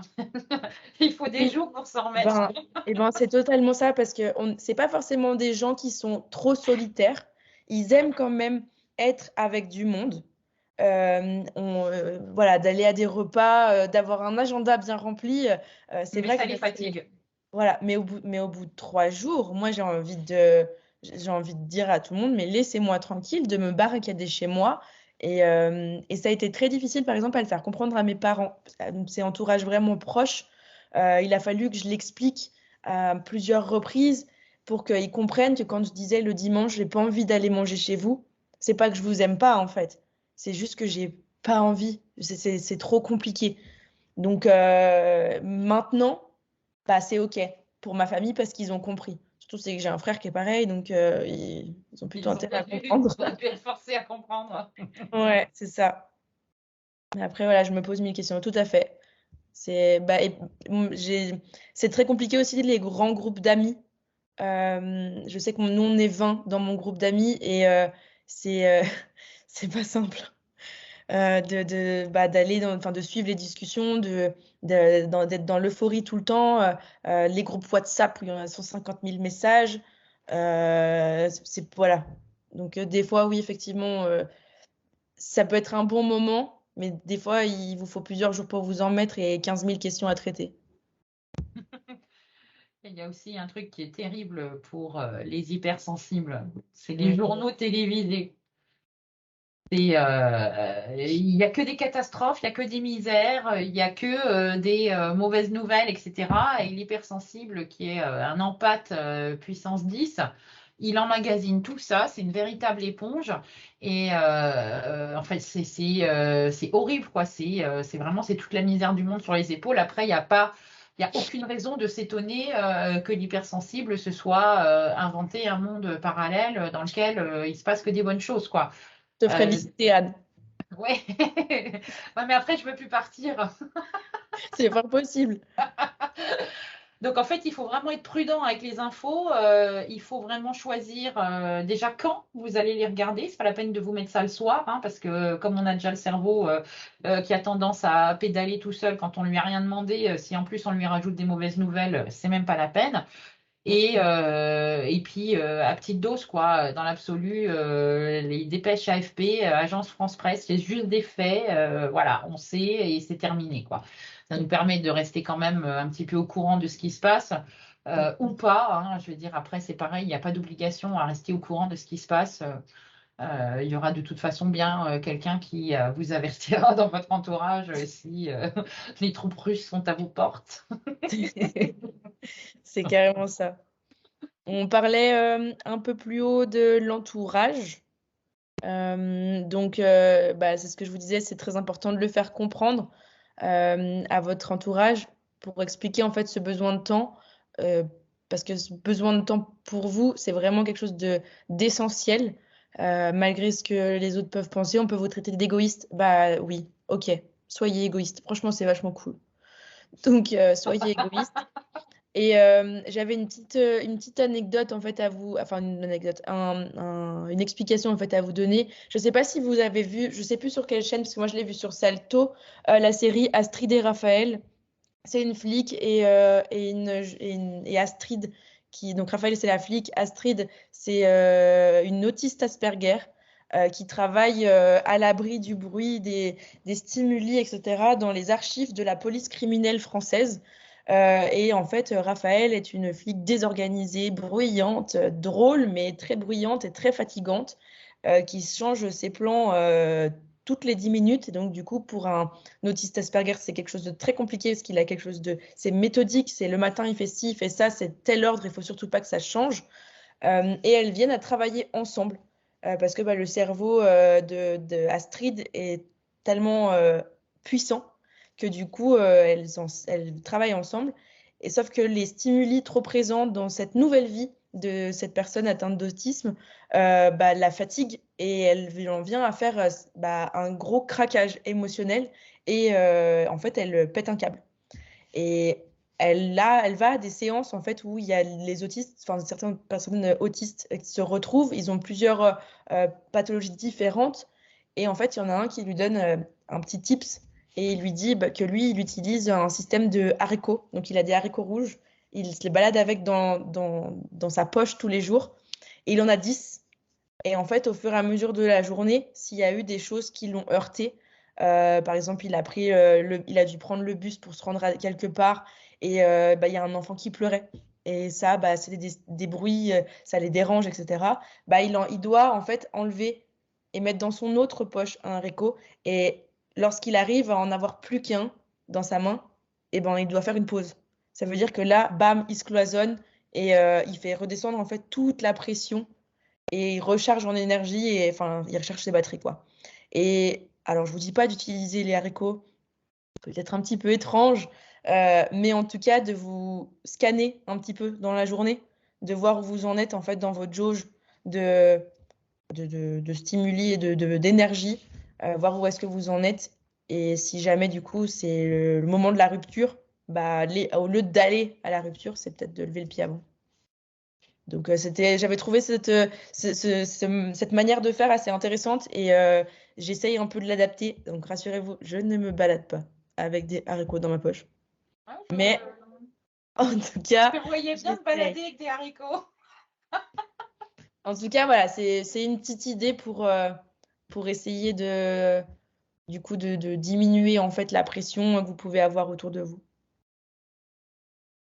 Il faut des Oui, jours pour s'en eh remettre. ben, c'est totalement ça parce que c'est pas forcément des gens qui sont trop solitaires. Ils aiment quand même être avec du monde. Voilà, d'aller à des repas, d'avoir un agenda bien rempli. C'est Mais vrai ça que les fatigue. voilà, mais au bout de 3 jours, moi j'ai envie de dire à tout le monde, mais laissez-moi tranquille, de me barricader chez moi. Et ça a été très difficile, par exemple, à le faire comprendre à mes parents, ces entourages vraiment proches. Il a fallu que je l'explique à plusieurs reprises pour qu'ils comprennent que quand je disais le dimanche, j'ai pas envie d'aller manger chez vous, c'est pas que je vous aime pas en fait, c'est juste que j'ai pas envie, c'est trop compliqué. Donc maintenant, bah, c'est OK pour ma famille parce qu'ils ont compris. Surtout, c'est que j'ai un frère qui est pareil, donc ils ont plutôt Ils ont intérêt à dû, comprendre. dû être forcés à comprendre. Ouais, c'est ça. Mais après, voilà, je me pose 1000 questions, tout à fait. C'est bah, c'est très compliqué aussi les grands groupes d'amis. Je sais que nous, on est 20 dans mon groupe d'amis et c'est c'est pas simple. D'aller enfin, de suivre les discussions, d'être dans l'euphorie tout le temps, les groupes WhatsApp où il y en a 150 000 messages. Voilà. Donc, des fois, oui, effectivement, ça peut être un bon moment, mais des fois, il vous faut plusieurs jours pour vous en mettre et 15 000 questions à traiter. Il y a aussi un truc qui est terrible pour les hypersensibles, c'est les Mm. journaux télévisés. Il n'y a que des catastrophes, il n'y a que des misères, il n'y a que des mauvaises nouvelles, etc. Et l'hypersensible, qui est un empathe puissance 10, il emmagasine tout ça, c'est une véritable éponge. Et en fait, c'est horrible, quoi. C'est vraiment, c'est toute la misère du monde sur les épaules. Après, il y a aucune raison de s'étonner que l'hypersensible se soit inventé un monde parallèle dans lequel il se passe que des bonnes choses, quoi. Je te ferai Euh, visiter, Anne. Ouais. Ouais, mais après, je ne peux plus partir. C'est fort possible. Donc, en fait, il faut vraiment être prudent avec les infos. Il faut vraiment choisir déjà quand vous allez les regarder. C'est pas la peine de vous mettre ça le soir, hein, parce que comme on a déjà le cerveau qui a tendance à pédaler tout seul quand on lui a rien demandé, si en plus on lui rajoute des mauvaises nouvelles, c'est même pas la peine. Et puis, à petite dose, quoi, dans l'absolu, les dépêches AFP, Agence France-Presse, c'est juste des faits, voilà, on sait et c'est terminé, quoi. Ça nous permet de rester quand même un petit peu au courant de ce qui se passe, ou pas, hein. Je veux dire, après, c'est pareil, il n'y a pas d'obligation à rester au courant de ce qui se passe. Il y aura de toute façon bien quelqu'un qui vous avertira dans votre entourage si les troupes russes sont à vos portes. C'est carrément ça. On parlait un peu plus haut de l'entourage. Donc, c'est ce que je vous disais, c'est très important de le faire comprendre à votre entourage pour expliquer en fait ce besoin de temps. euh, Parce que ce besoin de temps pour vous, c'est vraiment quelque chose d'essentiel. Malgré ce que les autres peuvent penser, on peut vous traiter d'égoïste. Bah oui, ok, soyez égoïste. Franchement, c'est vachement cool. Donc, soyez égoïste. Et j'avais une petite anecdote en fait à vous, enfin une anecdote, une explication en fait à vous donner. Je ne sais pas si vous avez vu, je ne sais plus sur quelle chaîne, parce que moi je l'ai vu sur Salto, la série Astrid et Raphaël. C'est une flic et Astrid, donc Raphaël c'est la flic, Astrid c'est une autiste Asperger. Qui travaille à l'abri du bruit, des stimuli, etc., dans les archives de la police criminelle française. Et en fait, Raphaël est une flic désorganisée, bruyante, drôle, mais très bruyante et très fatigante, qui change ses plans toutes les 10 minutes. Et donc, du coup, pour un autiste Asperger, c'est quelque chose de très compliqué parce qu'il a quelque chose de... C'est méthodique, c'est le matin, il fait ci, il fait ça, c'est tel ordre, il faut surtout pas que ça change. Et elles viennent à travailler ensemble parce que le cerveau de Astrid est tellement puissant que du coup, elles travaillent ensemble. Et sauf que les stimuli trop présents dans cette nouvelle vie de cette personne atteinte d'autisme la fatigue et elle en vient à faire un gros craquage émotionnel et en fait, elle pète un câble. Et elle va à des séances en fait où il y a les autistes, enfin certaines personnes autistes qui se retrouvent, ils ont plusieurs pathologies différentes et en fait il y en a un qui lui donne un petit tips et il lui dit que lui il utilise un système de haricots, donc il a des haricots rouges, il se les balade avec dans sa poche tous les jours et il en a 10 et en fait, au fur et à mesure de la journée, s'il y a eu des choses qui l'ont heurté, par exemple, il a dû prendre le bus pour se rendre à quelque part et il y a un enfant qui pleurait. Et ça, c'est des bruits, ça les dérange, etc. Il doit en fait enlever et mettre dans son autre poche un haricot. Et lorsqu'il arrive à en avoir plus qu'un dans sa main, il doit faire une pause. Ça veut dire que là, bam, il se cloisonne et il fait redescendre en fait toute la pression et il recharge en énergie et enfin il recharge ses batteries quoi. Et alors je vous dis pas d'utiliser les haricots, peut-être un petit peu étrange, mais en tout cas de vous scanner un petit peu dans la journée, de voir où vous en êtes en fait dans votre jauge de de stimuli et d'énergie, voir où est-ce que vous en êtes et si jamais du coup c'est le moment de la rupture, au lieu d'aller à la rupture, c'est peut-être de lever le pied avant. Donc, j'avais trouvé cette manière de faire assez intéressante et j'essaye un peu de l'adapter. Donc, rassurez-vous, je ne me balade pas avec des haricots dans ma poche. Ah, Mais en tout je cas, te voyais bien te balader avec des haricots. en tout cas, voilà, c'est une petite idée pour essayer du coup, de diminuer en fait la pression que vous pouvez avoir autour de vous.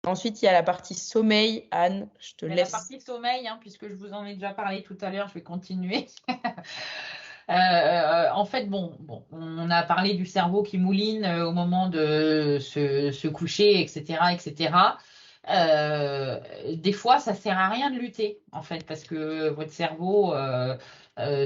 Ensuite, il y a la partie sommeil. Anne, je te Mais la laisse. partie sommeil, hein, puisque je vous en ai déjà parlé tout à l'heure, je vais continuer. En fait, on a parlé du cerveau qui mouline au moment de se coucher, etc., etc. Des fois, ça sert à rien de lutter, en fait, parce que votre cerveau,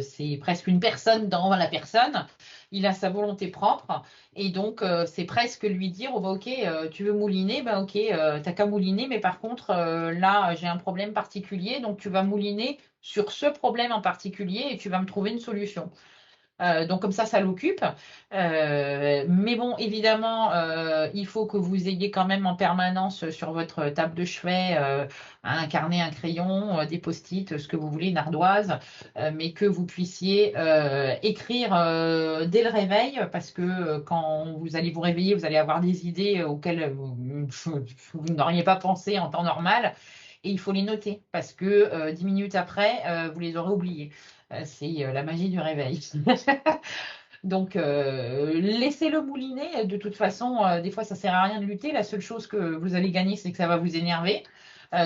c'est presque une personne dans la personne. Il a sa volonté propre, et donc c'est presque lui dire, oh, bah, ok, tu veux mouliner, bah ok, t'as qu'à mouliner, mais par contre, là, j'ai un problème particulier, donc tu vas mouliner sur ce problème en particulier et tu vas me trouver une solution. Donc comme ça l'occupe. Mais bon, évidemment, il faut que vous ayez quand même en permanence sur votre table de chevet un carnet, un crayon, des post-it, ce que vous voulez, une ardoise, mais que vous puissiez écrire dès le réveil, parce que quand vous allez vous réveiller, vous allez avoir des idées auxquelles vous n'auriez pas pensé en temps normal. et il faut les noter parce que 10 minutes après, vous les aurez oubliés. C'est la magie du réveil. Donc, laissez-le mouliner. De toute façon, des fois, ça sert à rien de lutter. La seule chose que vous allez gagner, c'est que ça va vous énerver.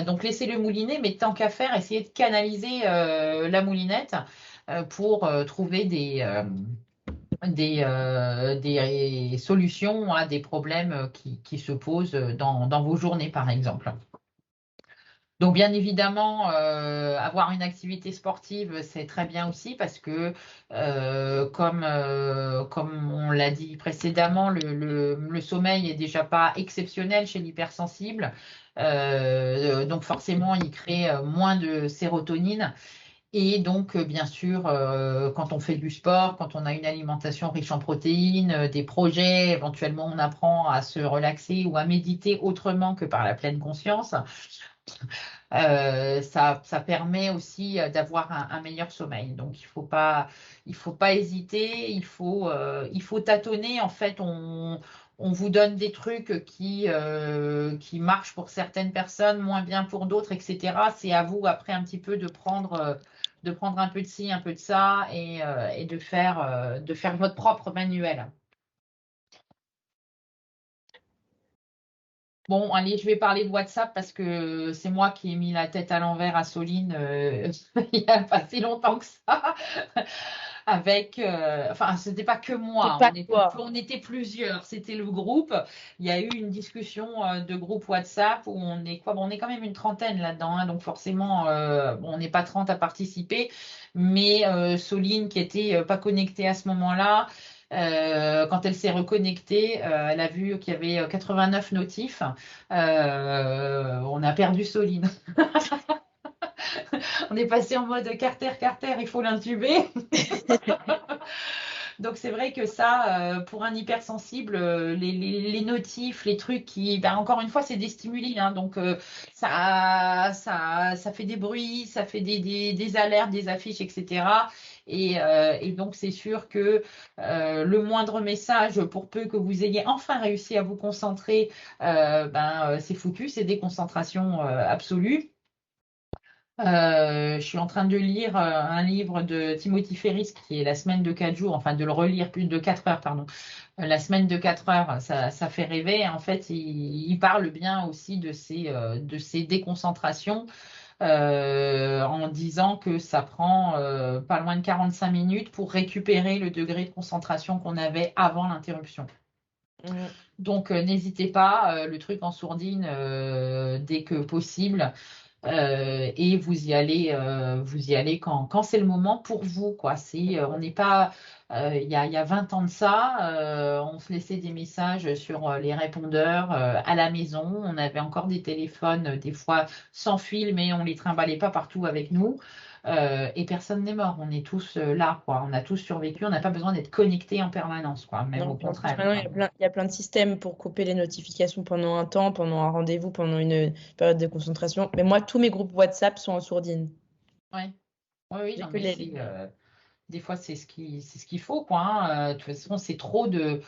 Donc, laissez-le mouliner, mais tant qu'à faire, essayez de canaliser la moulinette pour trouver des solutions à des problèmes qui se posent dans vos journées, par exemple. Donc, bien évidemment, avoir une activité sportive, c'est très bien aussi parce que, comme on l'a dit précédemment, le sommeil est déjà pas exceptionnel chez l'hypersensible. Donc, forcément, il crée moins de sérotonine. Et donc, bien sûr, quand on fait du sport, quand on a une alimentation riche en protéines, des projets, éventuellement, on apprend à se relaxer ou à méditer autrement que par la pleine conscience. Ça permet aussi d'avoir un meilleur sommeil. Donc, il faut pas hésiter, il faut tâtonner. En fait, on vous donne des trucs qui marchent pour certaines personnes, moins bien pour d'autres, etc. C'est à vous après un petit peu de prendre un peu de ci, un peu de ça et de faire votre propre manuel. Bon, allez, je vais parler de WhatsApp parce que c'est moi qui ai mis la tête à l'envers à Soline il n'y a pas si longtemps que ça. Enfin, c'était pas que C'est moi, pas toi. on était plusieurs, c'était le groupe. Il y a eu une discussion de groupe WhatsApp où on est quoi? Bon, on est quand même une trentaine là-dedans, hein, donc forcément, bon, on n'est pas 30 à participer, mais Soline qui était pas connectée à ce moment-là. Quand elle s'est reconnectée, elle a vu qu'il y avait 89 notifs. On a perdu Soline. On est passé en mode Carter, Carter, il faut l'intuber. Donc c'est vrai que ça, pour un hypersensible, les notifs, les trucs qui, ben, encore une fois, c'est des stimuli, hein, donc ça fait des bruits, ça fait des alertes, des affiches, etc. Et donc c'est sûr que le moindre message, pour peu que vous ayez enfin réussi à vous concentrer, c'est foutu, c'est déconcentration absolue. Je suis en train de lire un livre de Timothy Ferris qui est La semaine de 4 jours, enfin de le relire plus de 4 heures, pardon. La semaine de 4 heures, ça fait rêver. En fait, il parle bien aussi de ces déconcentrations en disant que ça prend pas loin de 45 minutes pour récupérer le degré de concentration qu'on avait avant l'interruption. Mhm. Donc, n'hésitez pas, le truc en sourdine dès que possible. Et vous y allez quand c'est le moment pour vous, quoi. On n'est pas, il y a 20 ans de ça, on se laissait des messages sur les répondeurs à la maison. On avait encore des téléphones, des fois sans fil, mais on les trimballait pas partout avec nous. Et personne n'est mort. On est tous là, quoi. On a tous survécu. On n'a pas besoin d'être connectés en permanence, quoi. Même Non, au puis en plus, contraire, maintenant, quoi. il y a plein de systèmes pour couper les notifications pendant un temps, pendant un rendez-vous, pendant une période de concentration. Mais moi, tous mes groupes WhatsApp sont en sourdine. Ouais. Oui, oui, J'ai non, que mais des fois, c'est ce qu'il faut, quoi, hein. De toute façon, c'est trop de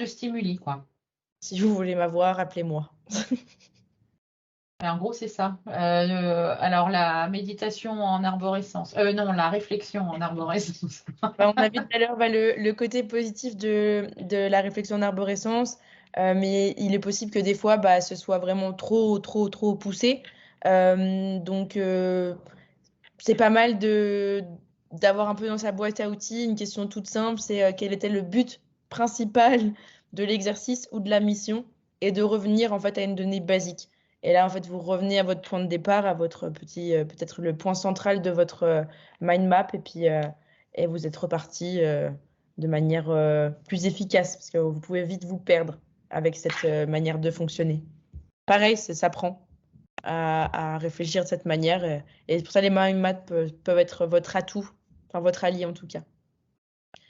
stimuli, quoi. Si vous voulez m'avoir, appelez-moi. Et en gros, c'est ça. Alors, la méditation en arborescence. Non, la réflexion en arborescence. Bah, on a vu tout à l'heure le côté positif de la réflexion d'arborescence, mais il est possible que des fois, bah, ce soit vraiment trop, trop, trop poussé. Donc, c'est pas mal d'avoir un peu dans sa boîte à outils une question toute simple, c'est quel était le but principal de l'exercice ou de la mission, et de revenir en fait à une donnée basique. Et là, en fait, vous revenez à votre point de départ, à votre petit, peut-être le point central de votre mind map, et puis et vous êtes reparti de manière plus efficace, parce que vous pouvez vite vous perdre avec cette manière de fonctionner. Pareil, ça s'apprend à réfléchir de cette manière. Et pour ça, les mind maps peuvent être votre atout, enfin votre allié en tout cas.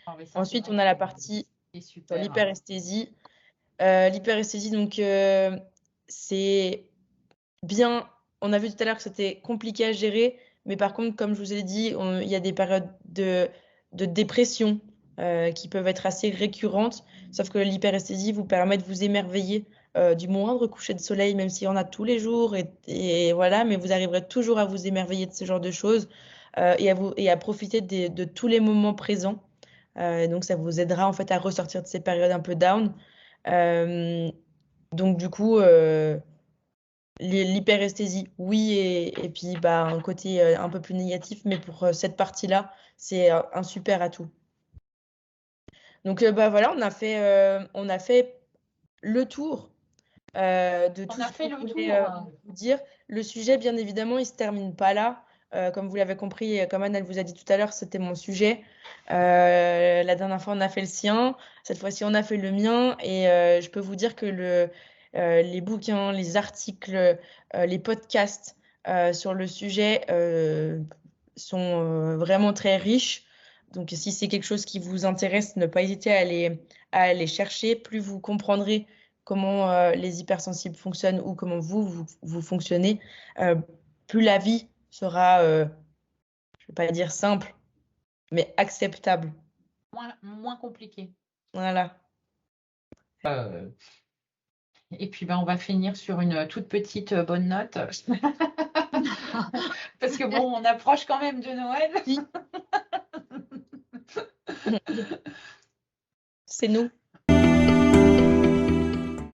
Ah, mais ça, c'est Ensuite, vrai on que a la partie c'est sur super, hein. l'hyperesthésie. L'hyperesthésie, donc, c'est bien. On a vu tout à l'heure que c'était compliqué à gérer, mais par contre, comme je vous ai dit, il y a des périodes de dépression qui peuvent être assez récurrentes, sauf que l'hyperesthésie vous permet de vous émerveiller du moindre coucher de soleil, même s'il y en a tous les jours, et voilà, mais vous arriverez toujours à vous émerveiller de ce genre de choses et à profiter de tous les moments présents. Donc ça vous aidera en fait à ressortir de ces périodes un peu down. Euh, donc du coup, l'hyperesthésie, oui, et puis bah, un côté un peu plus négatif, mais pour cette partie-là, c'est un super atout. Donc bah, voilà, on a fait le tour de On tout a ce fait qu'on le voulait tour. vous dire. Le sujet, bien évidemment, il ne se termine pas là. Comme vous l'avez compris, et comme Anne elle vous a dit tout à l'heure, c'était mon sujet. La dernière fois, on a fait le sien. Cette fois-ci, on a fait le mien. Et je peux vous dire que les bouquins, les articles, les podcasts sur le sujet sont vraiment très riches. Donc, si c'est quelque chose qui vous intéresse, ne pas hésiter à aller chercher. Plus vous comprendrez comment les hypersensibles fonctionnent ou comment vous fonctionnez, plus la vie sera, je ne vais pas dire simple, mais acceptable. Moins compliqué. Voilà. Euh, et puis ben, on va finir sur une toute petite bonne note. Parce que bon, on approche quand même de Noël. Si. C'est nous.